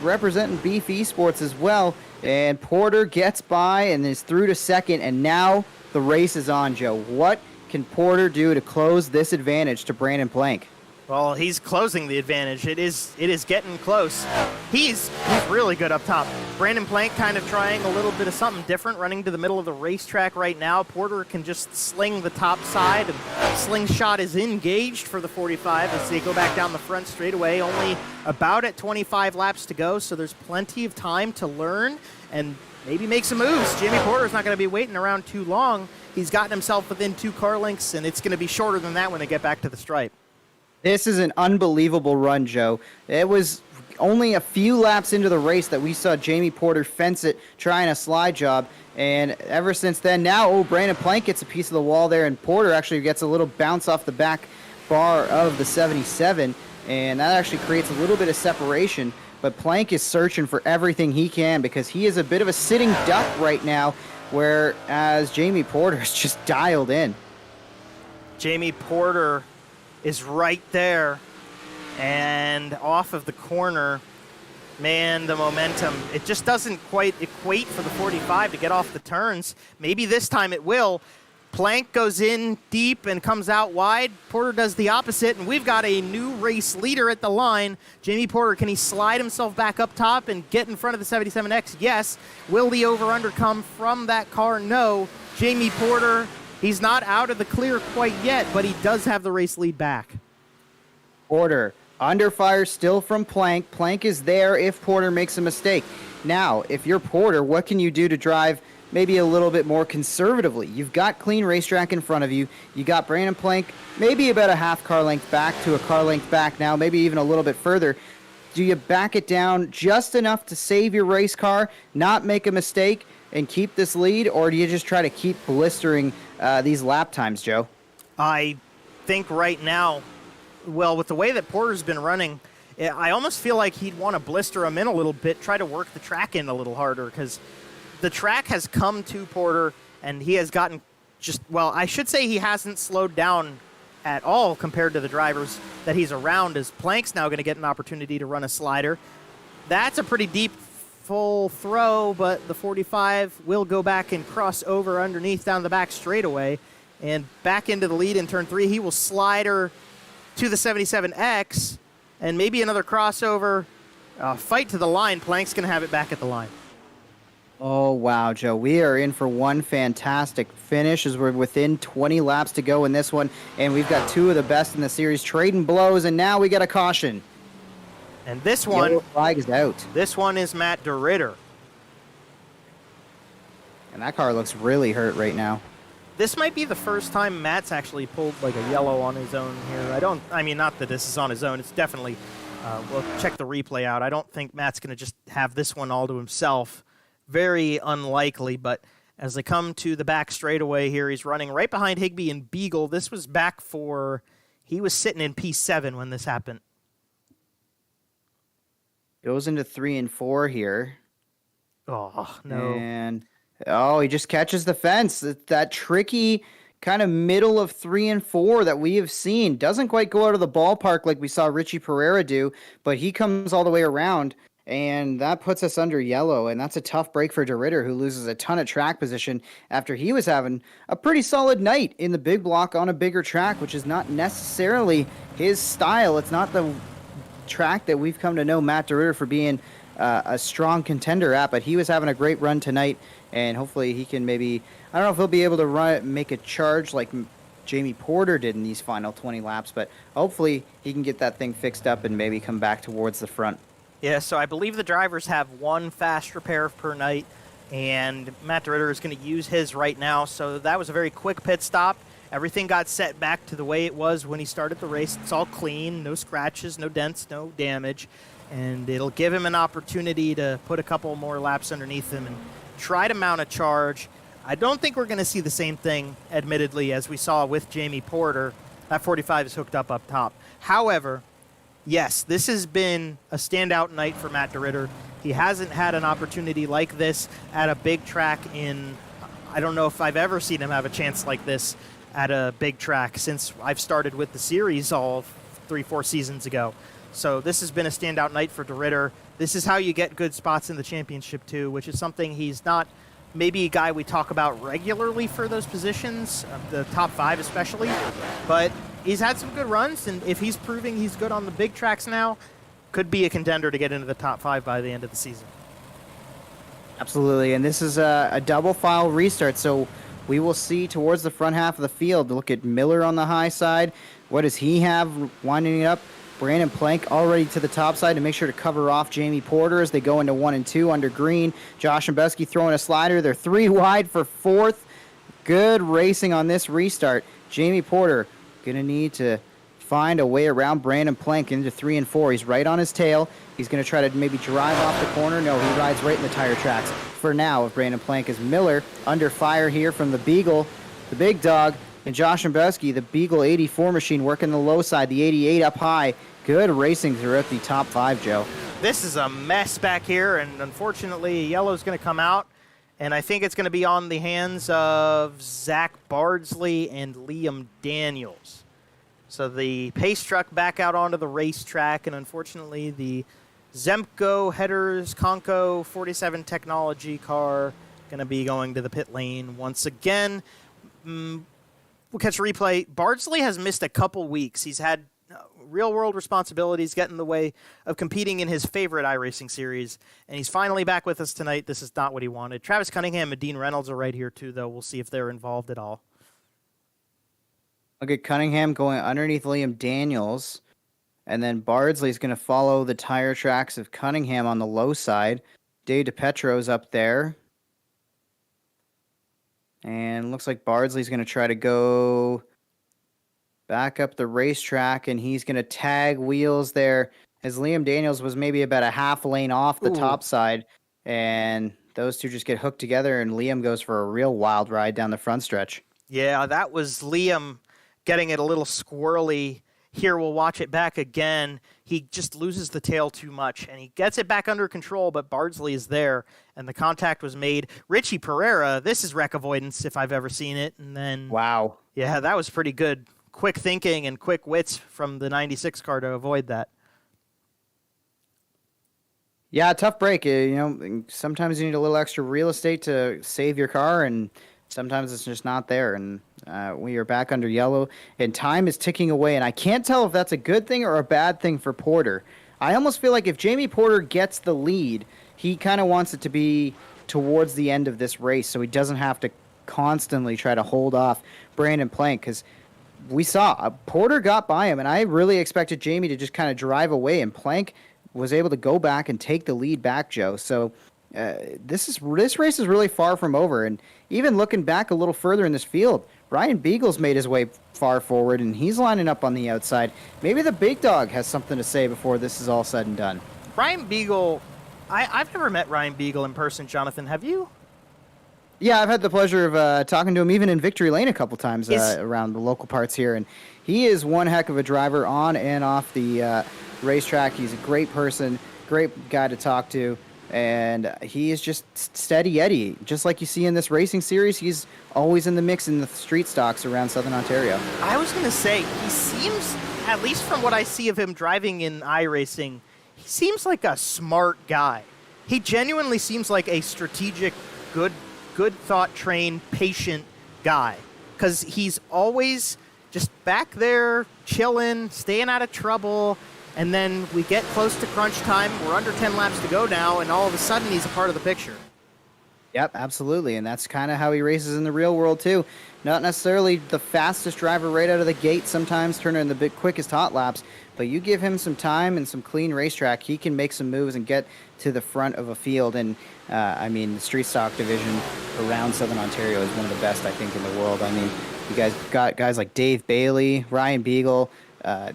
[SPEAKER 2] representing Beef Esports as well. And Porter gets by and is through to second, and now the race is on, Joe. What can Porter do to close this advantage to Brandon Planck?
[SPEAKER 1] Well, he's closing the advantage. It is getting close. He's really good up top. Brandon Planck kind of trying a little bit of something different, running to the middle of the racetrack right now. Porter can just sling the top side, and Slingshot is engaged for the 45 as they go back down the front straightaway. Only about at 25 laps to go, so there's plenty of time to learn and maybe make some moves. Jamie Porter's not going to be waiting around too long. He's gotten himself within 2 car lengths, and it's going to be shorter than that when they get back to the stripe.
[SPEAKER 2] This is an unbelievable run, Joe. It was only a few laps into the race that we saw Jamie Porter fence it, trying a slide job. And ever since then, now, Brandon Planck gets a piece of the wall there, and Porter actually gets a little bounce off the back bar of the 77. And that actually creates a little bit of separation. But Planck is searching for everything he can because he is a bit of a sitting duck right now, whereas Jamie Porter is just dialed in.
[SPEAKER 1] Jamie Porter is right there and off of the corner. Man, the momentum, it just doesn't quite equate for the 45 to get off the turns. Maybe this time it will. Planck goes in deep and comes out wide. Porter does the opposite, and we've got a new race leader at the line. Jamie Porter, can he slide himself back up top and get in front of the 77X? Yes. Will the over-under come from that car? No. Jamie Porter, he's not out of the clear quite yet, but he does have the race lead back.
[SPEAKER 2] Porter Under fire still from Planck. Planck is there if Porter makes a mistake. Now, if you're Porter, what can you do to drive maybe a little bit more conservatively? You've got clean racetrack in front of you. You got Brandon Planck maybe about a half car length back to a car length back now, maybe even a little bit further. Do you back it down just enough to save your race car, not make a mistake, and keep this lead, or do you just try to keep blistering these lap times, Joe?
[SPEAKER 1] I think right now, well, with the way that Porter's been running, I almost feel like he'd want to blister him in a little bit, try to work the track in a little harder, because the track has come to Porter, and he has gotten I should say he hasn't slowed down at all compared to the drivers that he's around, as Planck's now going to get an opportunity to run a slider. That's a pretty deep full throw, but the 45 will go back and cross over underneath down the back straightaway and back into the lead in turn 3. He will slider to the 77X and maybe another crossover. Fight to the line. Planck's going to have it back at the line.
[SPEAKER 2] Oh, wow, Joe. We are in for one fantastic finish as we're within 20 laps to go in this one, and we've got two of the best in the series trading blows, and now we got a caution.
[SPEAKER 1] And this one,
[SPEAKER 2] yellow flag is out.
[SPEAKER 1] This one is Matt DeRitter.
[SPEAKER 2] And that car looks really hurt right now.
[SPEAKER 1] This might be the first time Matt's actually pulled like a yellow on his own here. Not that this is on his own. It's definitely, we'll check the replay out. I don't think Matt's going to just have this one all to himself. Very unlikely, but as they come to the back straightaway here, he's running right behind Higbee and Beagle. This was he was sitting in P7 when this happened.
[SPEAKER 2] Goes into 3 and 4 here.
[SPEAKER 1] Oh, no.
[SPEAKER 2] And, he just catches the fence. That tricky kind of middle of 3 and 4 that we have seen. Doesn't quite go out of the ballpark like we saw Richie Pereira do, but he comes all the way around, and that puts us under yellow, and that's a tough break for DeRitter, who loses a ton of track position after he was having a pretty solid night in the big block on a bigger track, which is not necessarily his style. It's not the track that we've come to know Matt DeRitter for being a strong contender at, but he was having a great run tonight, and hopefully he can maybe, I don't know if he'll be able to make a charge like Jamie Porter did in these final 20 laps, but hopefully he can get that thing fixed up and maybe come back towards the front.
[SPEAKER 1] Yeah, so I believe the drivers have one fast repair per night, and Matt DeRitter is going to use his right now, so that was a very quick pit stop. Everything got set back to the way it was when he started the race. It's all clean, no scratches, no dents, no damage. And it'll give him an opportunity to put a couple more laps underneath him and try to mount a charge. I don't think we're going to see the same thing, admittedly, as we saw with Jamie Porter. That 45 is hooked up top. However, yes, this has been a standout night for Matt DeRitter. He hasn't had an opportunity like this at a big track I don't know if I've ever seen him have a chance like this at a big track since I've started with the series all 3-4 seasons ago. So this has been a standout night for DeRitter. This is how you get good spots in the championship too, which is something he's not maybe a guy we talk about regularly for those positions, the top 5 especially, but he's had some good runs, and if he's proving he's good on the big tracks now, could be a contender to get into the top 5 by the end of the season.
[SPEAKER 2] Absolutely, and this is a double file restart, so we will see towards the front half of the field. Look at Miller on the high side. What does he have winding it up? Brandon Planck already to the top side to make sure to cover off Jamie Porter as they go into 1 and 2 under green. Josh and Besky throwing a slider. They're 3 wide for 4th. Good racing on this restart. Jamie Porter going to need to find a way around Brandon Planck into 3 and 4. He's right on his tail. He's going to try to maybe drive off the corner. No, he rides right in the tire tracks. For now, if Brandon Planck is Miller under fire here from the Beagle, the big dog, and Josh and Besky, the Beagle 84 machine working the low side, the 88 up high. Good racing throughout the top 5, Joe.
[SPEAKER 1] This is a mess back here, and unfortunately, yellow's going to come out, and I think it's going to be on the hands of Zach Bardsley and Liam Daniels. So the pace truck back out onto the racetrack, and unfortunately, the Zemco Headers Conco 47 technology car going to be going to the pit lane once again. We'll catch a replay. Bardsley has missed a couple weeks. He's had real-world responsibilities get in the way of competing in his favorite iRacing series, and he's finally back with us tonight. This is not what he wanted. Travis Cunningham and Dean Reynolds are right here, too, though. We'll see if they're involved at all.
[SPEAKER 2] Look at Cunningham going underneath Liam Daniels. And then Bardsley's going to follow the tire tracks of Cunningham on the low side. Dave DePetro's up there. And looks like Bardsley's going to try to go back up the racetrack, and he's going to tag wheels there as Liam Daniels was maybe about a half lane off the top side. And those two just get hooked together, and Liam goes for a real wild ride down the front stretch.
[SPEAKER 1] Yeah, that was Liam getting it a little squirrely. Here, we'll watch it back again. He just loses the tail too much, and he gets it back under control, but Bardsley is there, and the contact was made. Richie Pereira, this is wreck avoidance if I've ever seen it. And then,
[SPEAKER 2] wow.
[SPEAKER 1] Yeah, that was pretty good. Quick thinking and quick wits from the 96 car to avoid that.
[SPEAKER 2] Yeah, tough break. Sometimes you need a little extra real estate to save your car, and sometimes it's just not there. And we are back under yellow, and time is ticking away. And I can't tell if that's a good thing or a bad thing for Porter. I almost feel like if Jamie Porter gets the lead, he kind of wants it to be towards the end of this race, so he doesn't have to constantly try to hold off Brandon Planck, because we saw Porter got by him, and I really expected Jamie to just kind of drive away, and Planck was able to go back and take the lead back, Joe. So this race is really far from over. And even looking back a little further in this field, Ryan Beagle's made his way far forward, and he's lining up on the outside. Maybe the big dog has something to say before this is all said and done.
[SPEAKER 1] Ryan Beagle, I've never met Ryan Beagle in person, Jonathan. Have you?
[SPEAKER 2] Yeah, I've had the pleasure of talking to him even in Victory Lane a couple times around the local parts here. And he is one heck of a driver on and off the racetrack. He's a great person, great guy to talk to, and he is just steady Eddie. Just like you see in this racing series, he's always in the mix in the street stocks around Southern Ontario.
[SPEAKER 1] I was going to say, he seems, at least from what I see of him driving in iRacing, he seems like a smart guy. He genuinely seems like a strategic, good thought-trained, patient guy, because he's always just back there chilling, staying out of trouble. And then we get close to crunch time. We're under 10 laps to go now, and all of a sudden he's a part of the picture.
[SPEAKER 2] Yep, absolutely. And that's kind of how he races in the real world, too. Not necessarily the fastest driver right out of the gate, sometimes turning the quickest hot laps, but you give him some time and some clean racetrack, he can make some moves and get to the front of a field. And, the street stock division around Southern Ontario is one of the best, I think, in the world. I mean, you guys got guys like Dave Bailey, Ryan Beagle.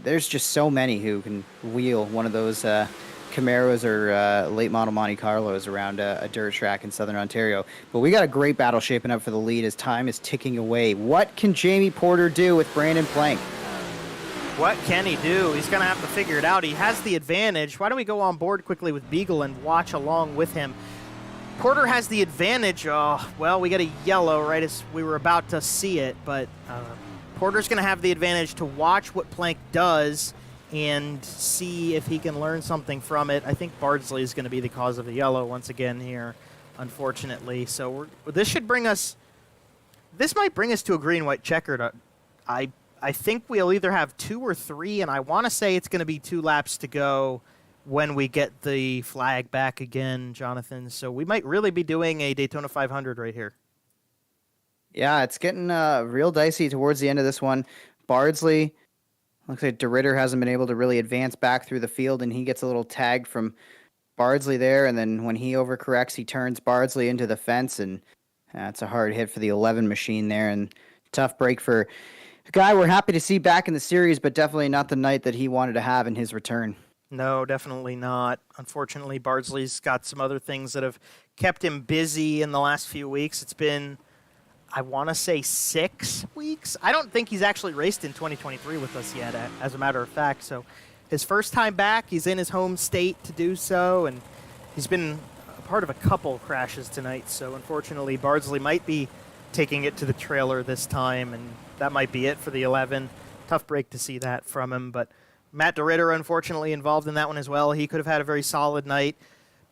[SPEAKER 2] There's just so many who can wheel one of those Camaros or late model Monte Carlos around a dirt track in Southern Ontario. But we got a great battle shaping up for the lead as time is ticking away. What can Jamie Porter do with Brandon Planck?
[SPEAKER 1] What can he do? He's going to have to figure it out. He has the advantage. Why don't we go on board quickly with Beagle and watch along with him? Porter has the advantage. We got a yellow right as we were about to see it, but Porter's going to have the advantage to watch what Planck does and see if he can learn something from it. I think Bardsley is going to be the cause of the yellow once again here, unfortunately. So this might bring us to a green-white checkered. I think we'll either have 2 or 3, and I want to say it's going to be 2 laps to go when we get the flag back again, Jonathan. So we might really be doing a Daytona 500 right here.
[SPEAKER 2] Yeah, it's getting real dicey towards the end of this one. Bardsley, looks like DeRitter hasn't been able to really advance back through the field, and he gets a little tagged from Bardsley there, and then when he overcorrects, he turns Bardsley into the fence, and that's a hard hit for the 11 machine there, and tough break for a guy we're happy to see back in the series, but definitely not the night that he wanted to have in his return.
[SPEAKER 1] No, definitely not. Unfortunately, Bardsley's got some other things that have kept him busy in the last few weeks. It's been, I want to say, 6 weeks. I don't think he's actually raced in 2023 with us yet, as a matter of fact. So his first time back, he's in his home state to do so, and he's been a part of a couple crashes tonight. So unfortunately, Bardsley might be taking it to the trailer this time, and that might be it for the 11. Tough break to see that from him, but Matt DeRitter, unfortunately, involved in that one as well. He could have had a very solid night.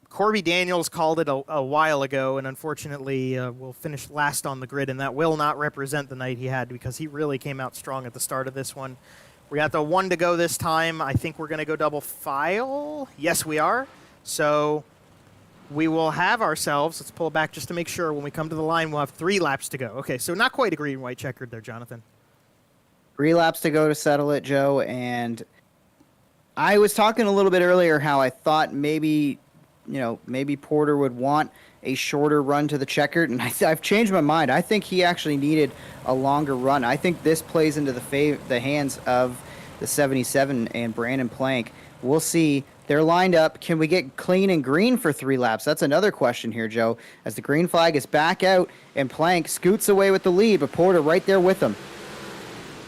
[SPEAKER 1] Corby Daniels called it a while ago, and unfortunately will finish last on the grid, and that will not represent the night he had because he really came out strong at the start of this one. We got the 1 to go this time. I think we're going to go double file. Yes, we are. So we will have ourselves, let's pull it back just to make sure when we come to the line, we'll have 3 laps to go. Okay, so not quite a green-white checkered there, Jonathan.
[SPEAKER 2] 3 laps to go to settle it, Joe, and I was talking a little bit earlier how I thought maybe, maybe Porter would want a shorter run to the checkered, and I've changed my mind. I think he actually needed a longer run. I think this plays into the hands of the 77 and Brandon Planck. We'll see. They're lined up. Can we get clean and green for 3 laps? That's another question here, Joe. As the green flag is back out and Planck scoots away with the lead, but Porter right there with him.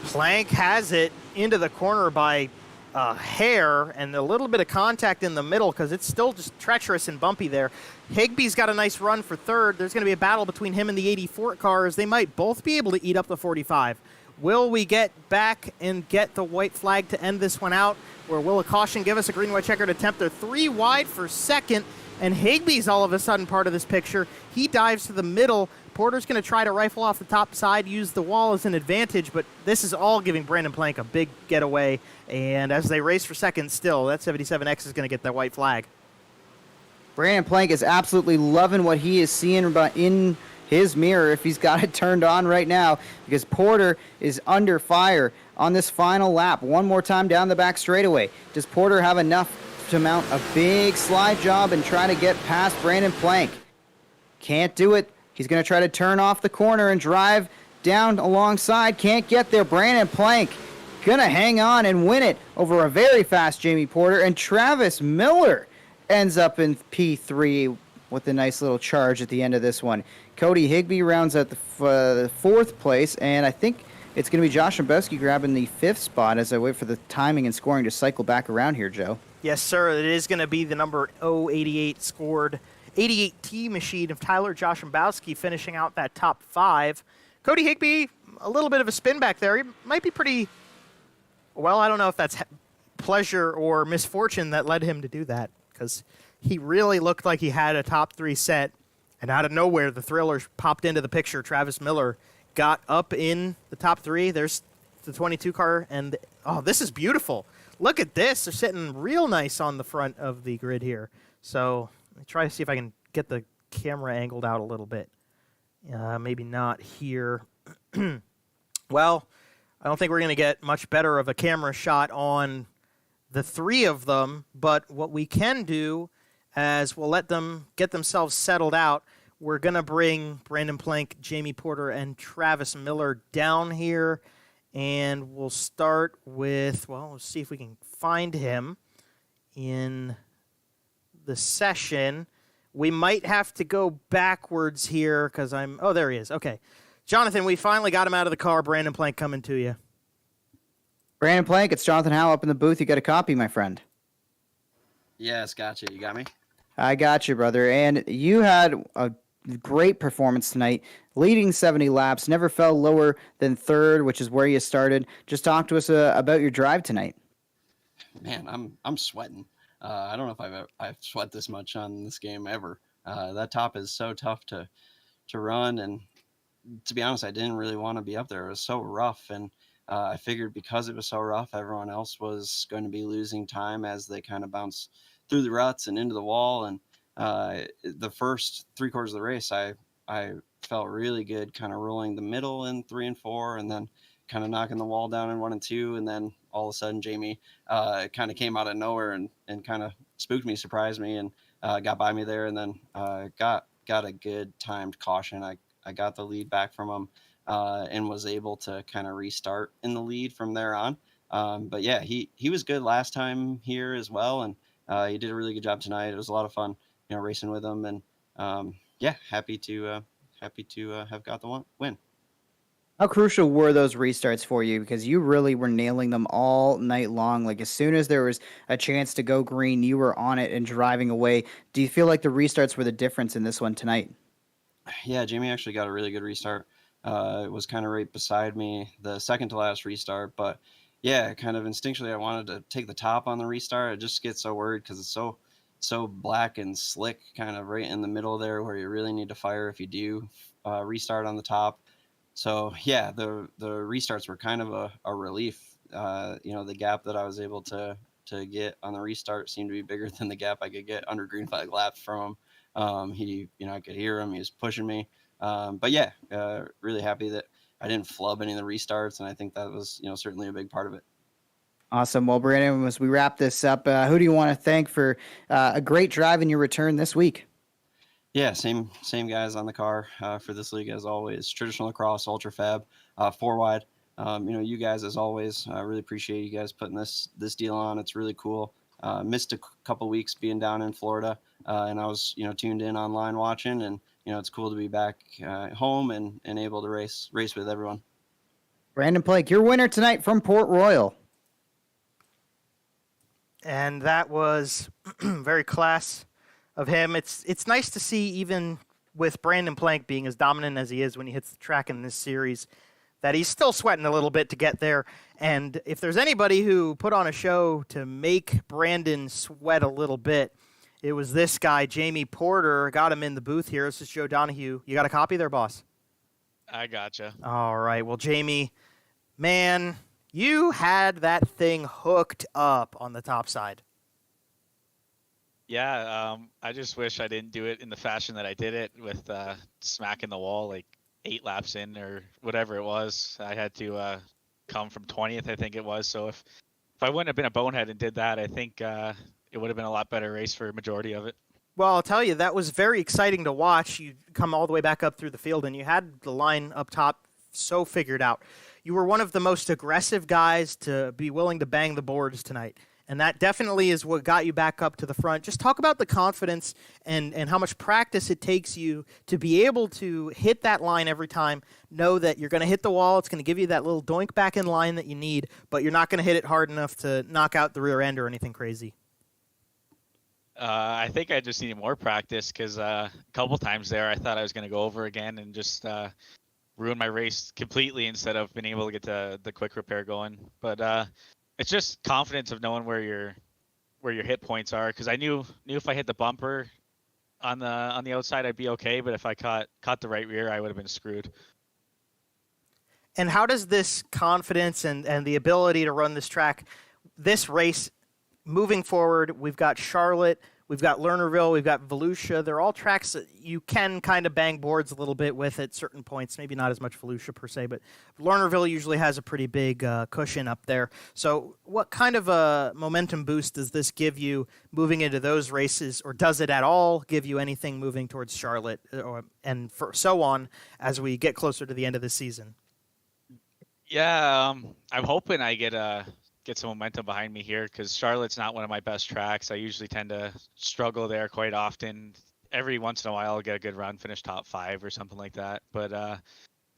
[SPEAKER 1] Planck has it into the corner by a hair and a little bit of contact in the middle because it's still just treacherous and bumpy there. Higbee's got a nice run for third. There's going to be a battle between him and the 84 cars. They might both be able to eat up the 45. Will we get back and get the white flag to end this one out? Or will a caution give us a green-white checkered attempt? They're 3 wide for second, and Higbee's all of a sudden part of this picture. He dives to the middle. Porter's going to try to rifle off the top side, use the wall as an advantage, but this is all giving Brandon Planck a big getaway. And as they race for second still, that 77X is going to get that white flag.
[SPEAKER 2] Brandon Planck is absolutely loving what he is seeing in his mirror, if he's got it turned on right now, because Porter is under fire on this final lap. One more time down the back straightaway. Does Porter have enough to mount a big slide job and try to get past Brandon Planck? Can't do it. He's going to try to turn off the corner and drive down alongside. Can't get there. Brandon Planck going to hang on and win it over a very fast Jamie Porter. And Travis Miller ends up in P3 with a nice little charge at the end of this one. Cody Higbee rounds out the 4th place, and I think it's going to be Josh Shambowski grabbing the 5th spot as I wait for the timing and scoring to cycle back around here, Joe.
[SPEAKER 1] Yes, sir. It is going to be the number 088 scored 88T machine of Tyler Joshambowski finishing out that top 5. Cody Higbee, a little bit of a spin back there. He might be pretty, well, I don't know if that's pleasure or misfortune that led him to do that, because he really looked like he had a top 3 set, and out of nowhere, the thrillers popped into the picture. Travis Miller got up in the top 3. There's the 22 car, and oh, this is beautiful. Look at this. They're sitting real nice on the front of the grid here. So let me try to see if I can get the camera angled out a little bit. Maybe not here. Well, I don't think we're going to get much better of a camera shot on the 3 of them, but what we can do as we'll let them get themselves settled out, we're going to bring Brandon Planck, Jamie Porter, and Travis Miller down here, and we'll start with, well, let's see if we can find him in the session. We might have to go backwards here because oh, there he is. Okay. Jonathan, we finally got him out of the car. Brandon Planck coming to you.
[SPEAKER 2] Brandon Planck, it's Jonathan Howell up in the booth. You got a copy, my friend.
[SPEAKER 3] Yes, gotcha. You got me?
[SPEAKER 2] I got you, brother. And you had a great performance tonight, leading 70 laps, never fell lower than 3rd, which is where you started. Just talk to us about your drive tonight.
[SPEAKER 3] Man, I'm sweating. I don't know if I've sweat this much on this game ever. That top is so tough to run, and to be honest, I didn't really want to be up there. It was so rough, and I figured because it was so rough, everyone else was going to be losing time as they kind of bounce through the ruts and into the wall. And the first 3 quarters of the race, I felt really good, kind of rolling the middle in 3 and 4, and then kind of knocking the wall down in 1 and 2. And then all of a sudden, Jamie kind of came out of nowhere and kind of spooked me, surprised me, and got by me there. And then got a good timed caution. I got the lead back from him and was able to kind of restart in the lead from there on. But yeah, he was good last time here as well, and he did a really good job tonight. It was a lot of fun, racing with him, and yeah, happy to have got the win.
[SPEAKER 2] How crucial were those restarts for you? Because you really were nailing them all night long. Like, as soon as there was a chance to go green, you were on it and driving away. Do you feel like the restarts were the difference in this one tonight?
[SPEAKER 3] Yeah, Jamie actually got a really good restart. It was kind of right beside me, the second to last restart. But yeah, kind of instinctually, I wanted to take the top on the restart. I just get so worried because it's so black and slick, kind of right in the middle there, where you really need to fire if you do restart on the top. So yeah, the restarts were kind of a relief. The gap that I was able to get on the restart seemed to be bigger than the gap I could get under green flag laps from him. I could hear him. He was pushing me. But yeah, really happy that I didn't flub any of the restarts, and I think that was certainly a big part of it.
[SPEAKER 2] Awesome. Well, Brandon, as we wrap this up, who do you want to thank for a great drive in your return this week?
[SPEAKER 3] Yeah, same guys on the car for this league as always. Traditional Lacrosse, Ultra Fab, 4 wide. You guys as always. I really appreciate you guys putting this deal on. It's really cool. Missed a couple weeks being down in Florida, and I was tuned in online watching, and it's cool to be back home and able to race with everyone.
[SPEAKER 2] Brandon Planck, your winner tonight from Port Royal.
[SPEAKER 1] And that was very class of him. It's nice to see, even with Brandon Planck being as dominant as he is when he hits the track in this series, that he's still sweating a little bit to get there. And if there's anybody who put on a show to make Brandon sweat a little bit, it was this guy, Jamie Porter. Got him in the booth here. This is Joe Donahue. You got a copy there, boss?
[SPEAKER 4] I gotcha.
[SPEAKER 1] All right. Well, Jamie, man, you had that thing hooked up on the top side.
[SPEAKER 4] Yeah, I just wish I didn't do it in the fashion that I did it, with smacking the wall like 8 laps in or whatever it was. I had to come from 20th, I think it was. So if I wouldn't have been a bonehead and did that, I think it would have been a lot better race for a majority of it.
[SPEAKER 1] Well, I'll tell you, that was very exciting to watch. You come all the way back up through the field, and you had the line up top so figured out. You were one of the most aggressive guys to be willing to bang the boards tonight. And that definitely is what got you back up to the front. Just talk about the confidence and how much practice it takes you to be able to hit that line every time, know that you're going to hit the wall, it's going to give you that little doink back in line that you need, but you're not going to hit it hard enough to knock out the rear end or anything crazy.
[SPEAKER 4] I think I just needed more practice, because a couple times there I thought I was going to go over again and just ruin my race completely instead of being able to get the quick repair going. But it's just confidence of knowing where your hit points are, because I knew if I hit the bumper on the outside I'd be okay, but if I caught the right rear I would have been screwed.
[SPEAKER 1] And how does this confidence and the ability to run this track, this race moving forward? We've got Charlotte, we've got Lernerville, we've got Volusia. They're all tracks that you can kind of bang boards a little bit with at certain points. Maybe not as much Volusia per se, but Lernerville usually has a pretty big cushion up there. So what kind of a momentum boost does this give you moving into those races, or does it at all give you anything moving towards Charlotte and so on as we get closer to the end of the season?
[SPEAKER 4] Yeah, I'm hoping I get some momentum behind me here, because Charlotte's not one of my best tracks. I usually tend to struggle there quite often. Every once in a while I'll get a good run, finish top 5 or something like that. But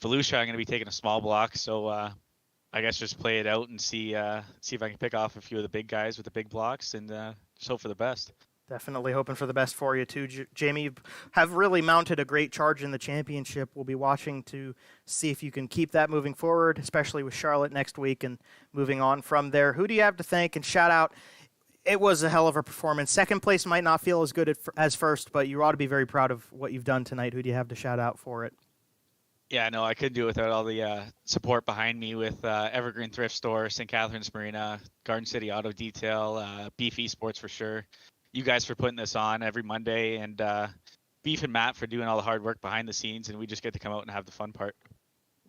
[SPEAKER 4] Volusia, I'm going to be taking a small block, so I guess just play it out and see if I can pick off a few of the big guys with the big blocks, and just hope for the best.
[SPEAKER 1] Definitely hoping for the best for you, too. Jamie, you have really mounted a great charge in the championship. We'll be watching to see if you can keep that moving forward, especially with Charlotte next week and moving on from there. Who do you have to thank and shout out? It was a hell of a performance. Second place might not feel as good as first, but you ought to be very proud of what you've done tonight. Who do you have to shout out for it?
[SPEAKER 4] Yeah, no, I couldn't do it without all the support behind me with Evergreen Thrift Store, St. Catharines Marina, Garden City Auto Detail, Beef Esports for sure. You guys for putting this on every Monday, and Beef and Matt for doing all the hard work behind the scenes, and we just get to come out and have the fun part.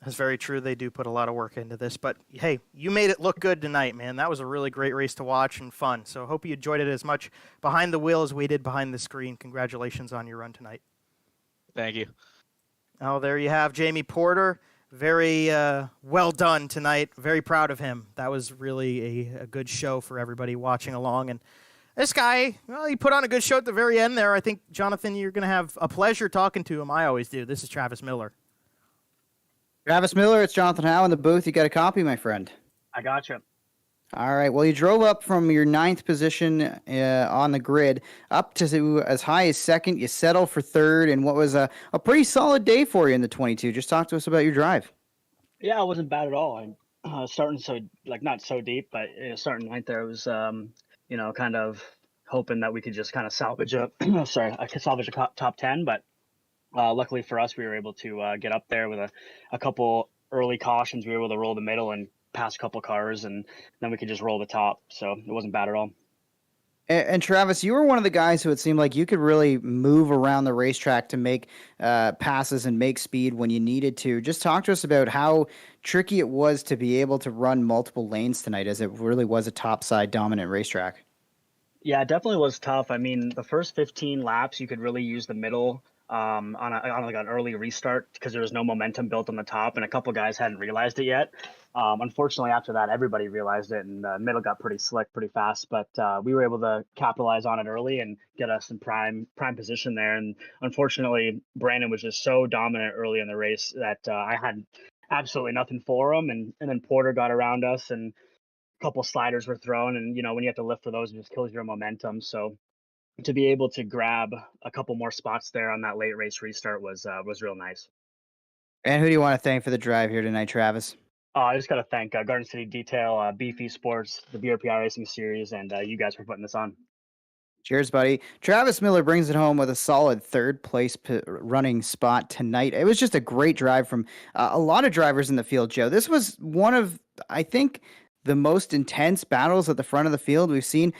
[SPEAKER 1] That's very true. They do put a lot of work into this. But, hey, you made it look good tonight, man. That was a really great race to watch and fun. So I hope you enjoyed it as much behind the wheel as we did behind the screen. Congratulations on your run tonight.
[SPEAKER 4] Thank you.
[SPEAKER 1] Oh, there you have Jamie Porter. Very well done tonight. Very proud of him. That was really a good show for everybody watching along. And this guy, well, he put on a good show at the very end there. I think, Jonathan, you're going to have a pleasure talking to him. I always do. This is Travis Miller.
[SPEAKER 2] Travis Miller, it's Jonathan Howe in the booth. You got a copy, my friend?
[SPEAKER 5] I gotcha.
[SPEAKER 2] All right. Well, you drove up from your 9th position on the grid up to as high as 2nd. You settled for 3rd, and what was a pretty solid day for you in the 22. Just talk to us about your drive.
[SPEAKER 5] Yeah, it wasn't bad at all. I'm starting not so deep, but starting 9th there was kind of hoping that we could just kind of salvage salvage a top 10, but luckily for us, we were able to get up there with a couple early cautions. We were able to roll the middle and pass a couple cars, and then we could just roll the top. So it wasn't bad at all.
[SPEAKER 2] And Travis, you were one of the guys who it seemed like you could really move around the racetrack to make passes and make speed when you needed to. Just talk to us about how tricky it was to be able to run multiple lanes tonight, as it really was a topside dominant racetrack.
[SPEAKER 5] Yeah, it definitely was tough. I mean, the first 15 laps, you could really use the middle on like an early restart because there was no momentum built on the top, and a couple guys hadn't realized it yet. Unfortunately, after that, everybody realized it, and the middle got pretty slick pretty fast. But we were able to capitalize on it early and get us in prime position there. And unfortunately, Brandon was just so dominant early in the race that I had absolutely nothing for him. And then Porter got around us, and couple sliders were thrown, and when you have to lift for those, it just kills your momentum. So to be able to grab a couple more spots there on that late race restart was real nice.
[SPEAKER 2] And who do you want to thank for the drive here tonight, Travis?
[SPEAKER 5] I just got to thank Garden City Detail, Beefy Sports, the BRP iRacing series, and you guys for putting this on.
[SPEAKER 2] Cheers, buddy. Travis Miller brings it home with a solid third place running spot tonight. It was just a great drive from a lot of drivers in the field, Joe. This was one of, I think, the most intense battles at the front of the field we've seen.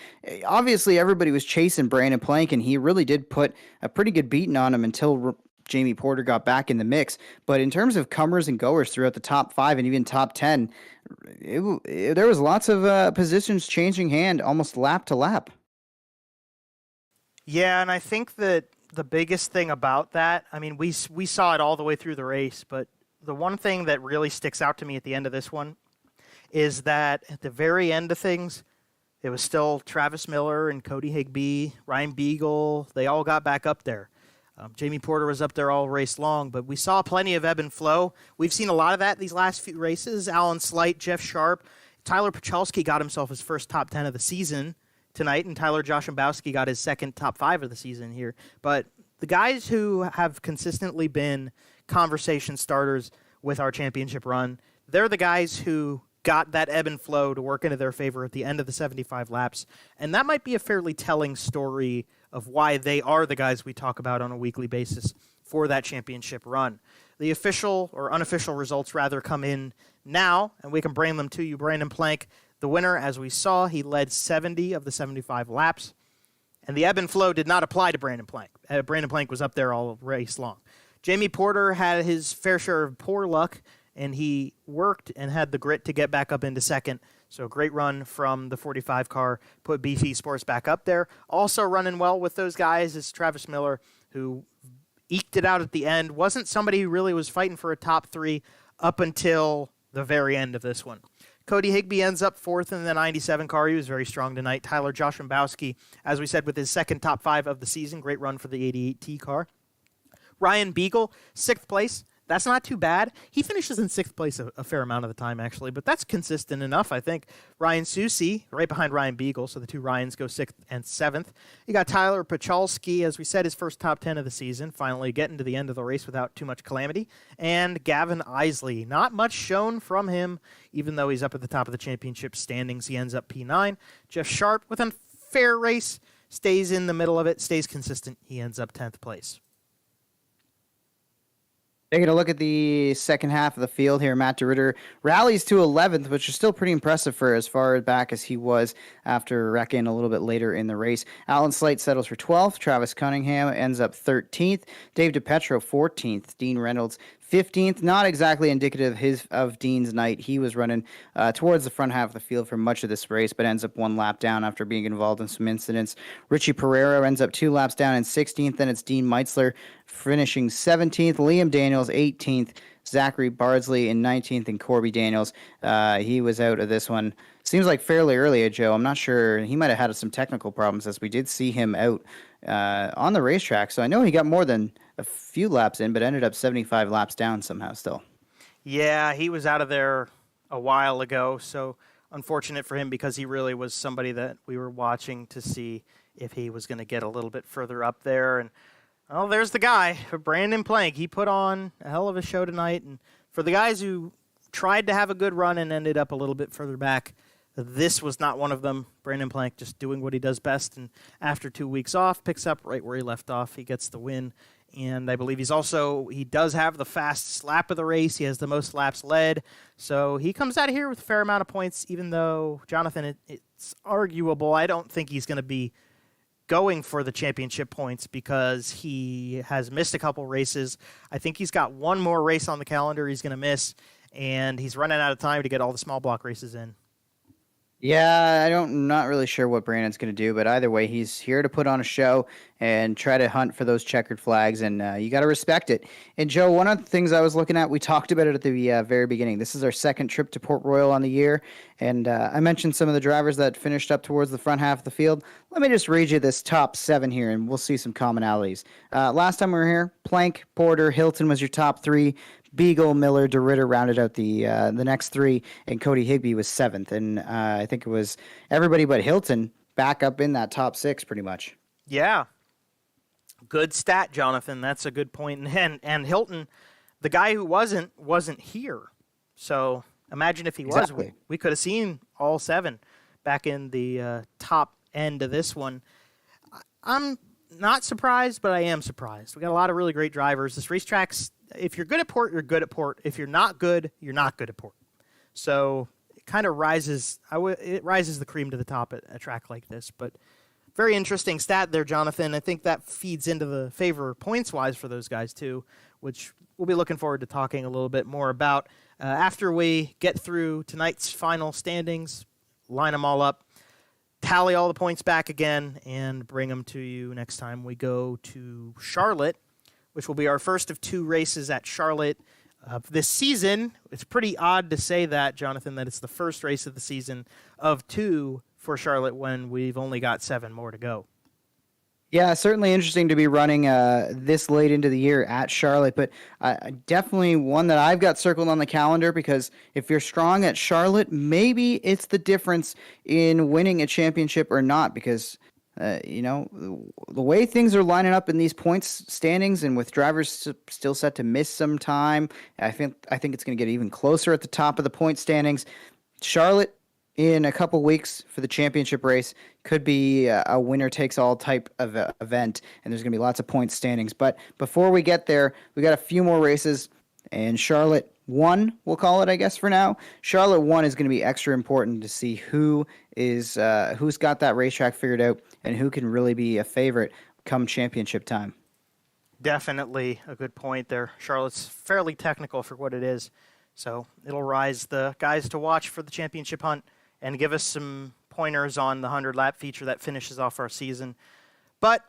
[SPEAKER 2] Obviously, everybody was chasing Brandon Planck, and he really did put a pretty good beating on him until Jamie Porter got back in the mix. But in terms of comers and goers throughout the top 5 and even top 10, there was lots of positions changing hand almost lap to lap.
[SPEAKER 1] Yeah, and I think that the biggest thing about that, I mean, we saw it all the way through the race, but the one thing that really sticks out to me at the end of this one is that at the very end of things, it was still Travis Miller and Cody Higbee, Ryan Beagle. They all got back up there. Jamie Porter was up there all race long, but we saw plenty of ebb and flow. We've seen a lot of that these last few races. Alan Slight, Jeff Sharp, Tyler Pachalski got himself his first top 10 of the season tonight, and Tyler Joshimbowski got his second top 5 of the season here. But the guys who have consistently been conversation starters with our championship run, they're the guys who got that ebb and flow to work into their favor at the end of the 75 laps. And that might be a fairly telling story of why they are the guys we talk about on a weekly basis for that championship run. The official or unofficial results rather come in now, and we can bring them to you. Brandon Planck, the winner, as we saw, he led 70 of the 75 laps. And the ebb and flow did not apply to Brandon Planck. Brandon Planck was up there all race long. Jamie Porter had his fair share of poor luck, and he worked and had the grit to get back up into second. So great run from the 45 car, put BC Sports back up there. Also running well with those guys is Travis Miller, who eked it out at the end. Wasn't somebody who really was fighting for a top 3 up until the very end of this one. Cody Higbee ends up 4th in the 97 car. He was very strong tonight. Tyler Joshimbowski, as we said, with his second top 5 of the season. Great run for the 88T car. Ryan Beagle, 6th place. That's not too bad. He finishes in 6th place a fair amount of the time, actually, but that's consistent enough, I think. Ryan Susie, right behind Ryan Beagle, so the two Ryans go 6th and 7th. You got Tyler Pachalski, as we said, his first top 10 of the season, finally getting to the end of the race without too much calamity. And Gavin Isley, not much shown from him, even though he's up at the top of the championship standings. He ends up P9. Jeff Sharp, with a fair race, stays in the middle of it, stays consistent. He ends up 10th place.
[SPEAKER 2] Taking a look at the second half of the field here, Matt DeRitter rallies to 11th, which is still pretty impressive for as far back as he was after wrecking a little bit later in the race. Alan Slight settles for 12th. Travis Cunningham ends up 13th. Dave DiPetro 14th. Dean Reynolds 15th. Not exactly indicative of Dean's night. He was running towards the front half of the field for much of this race, but ends up 1 lap down after being involved in some incidents. Richie Pereira ends up 2 laps down in 16th. Then it's Dean Meitzler finishing 17th. Liam Daniels 18th. Zachary Bardsley in 19th, and Corby Daniels. He was out of this one. Seems like fairly early, Joe. I'm not sure. He might have had some technical problems, as we did see him out on the racetrack. So I know he got more than a few laps in, but ended up 75 laps down somehow still.
[SPEAKER 1] Yeah, he was out of there a while ago, so unfortunate for him because he really was somebody that we were watching to see if he was going to get a little bit further up there. And well, there's the guy, Brandon Planck. He put on a hell of a show tonight, and for the guys who tried to have a good run and ended up a little bit further back, this was not one of them. Brandon Planck just doing what he does best, and after 2 weeks off, picks up right where he left off. He gets the win and I believe he does have the fastest lap of the race. He has the most laps led, so he comes out of here with a fair amount of points, even though, Jonathan, it's arguable. I don't think he's going to be going for the championship points because he has missed a couple races. I think he's got one more race on the calendar he's going to miss, and he's running out of time to get all the small block races in.
[SPEAKER 2] Yeah, not really sure what Brandon's going to do, but either way, he's here to put on a show and try to hunt for those checkered flags, and you got to respect it. And Joe, one of the things I was looking at, we talked about it at the very beginning. This is our second trip to Port Royal on the year, and I mentioned some of the drivers that finished up towards the front half of the field. Let me just read you this top 7 here, and we'll see some commonalities. Last time we were here, Planck, Porter, Hilton was your top 3. Beagle, Miller, DeRitter rounded out the next 3, and Cody Higbee was 7th. And I think it was everybody but Hilton back up in that top 6 pretty much.
[SPEAKER 1] Yeah. Good stat, Jonathan. That's a good point. And Hilton, the guy who wasn't here. So imagine if he
[SPEAKER 2] Exactly.
[SPEAKER 1] was. We could have seen all 7 back in the top end of this one. I'm not surprised, but I am surprised. We got a lot of really great drivers. This racetrack's, if you're good at Port, you're good at Port. If you're not good, you're not good at Port. So it kind of rises. It rises the cream to the top at a track like this. But very interesting stat there, Jonathan. I think that feeds into the favor points-wise for those guys too, which we'll be looking forward to talking a little bit more about after we get through tonight's final standings, line them all up, tally all the points back again, and bring them to you next time we go to Charlotte, which will be our first of 2 races at Charlotte this season. It's pretty odd to say that, Jonathan, that it's the first race of the season of 2 for Charlotte when we've only got 7 more to go.
[SPEAKER 2] Yeah, certainly interesting to be running this late into the year at Charlotte, but definitely one that I've got circled on the calendar, because if you're strong at Charlotte, maybe it's the difference in winning a championship or not, because the way things are lining up in these points standings, and with drivers still set to miss some time, I think it's going to get even closer at the top of the point standings. Charlotte, in a couple weeks for the championship race, could be a winner-takes-all type of event, and there's going to be lots of point standings. But before we get there, we got a few more races, and Charlotte 1, we'll call it, I guess, for now. Charlotte 1 is going to be extra important to see who's got that racetrack figured out and who can really be a favorite come championship time.
[SPEAKER 1] Definitely a good point there. Charlotte's fairly technical for what it is, so it'll rise the guys to watch for the championship hunt and give us some pointers on the 100-lap feature that finishes off our season. But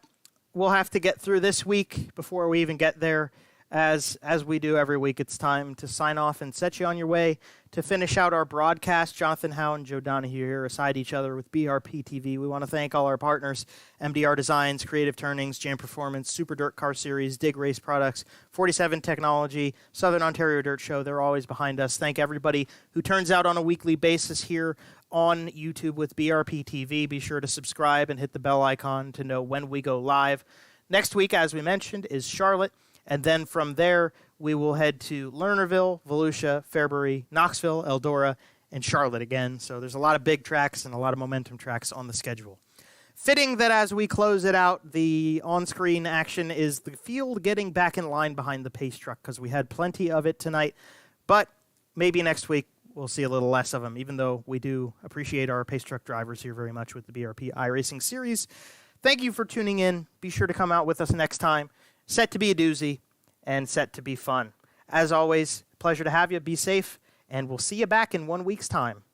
[SPEAKER 1] we'll have to get through this week before we even get there. As we do every week, it's time to sign off and set you on your way to finish out our broadcast. Jonathan Howe and Joe Donahue here beside each other with BRPtv. We want to thank all our partners: MDR Designs, Creative Turnings, Jam Performance, Super Dirt Car Series, Dig Race Products, 47 Technology, Southern Ontario Dirt Show. They're always behind us. Thank everybody who turns out on a weekly basis here on YouTube with BRPtv. Be sure to subscribe and hit the bell icon to know when we go live. Next week, as we mentioned, is Charlotte. And then from there, we will head to Lernerville, Volusia, Fairbury, Knoxville, Eldora, and Charlotte again. So there's a lot of big tracks and a lot of momentum tracks on the schedule. Fitting that as we close it out, the on-screen action is the field getting back in line behind the pace truck, because we had plenty of it tonight. But maybe next week we'll see a little less of them, even though we do appreciate our pace truck drivers here very much with the BRP iRacing series. Thank you for tuning in. Be sure to come out with us next time. Set to be a doozy and set to be fun. As always, pleasure to have you. Be safe, and we'll see you back in 1 week's time.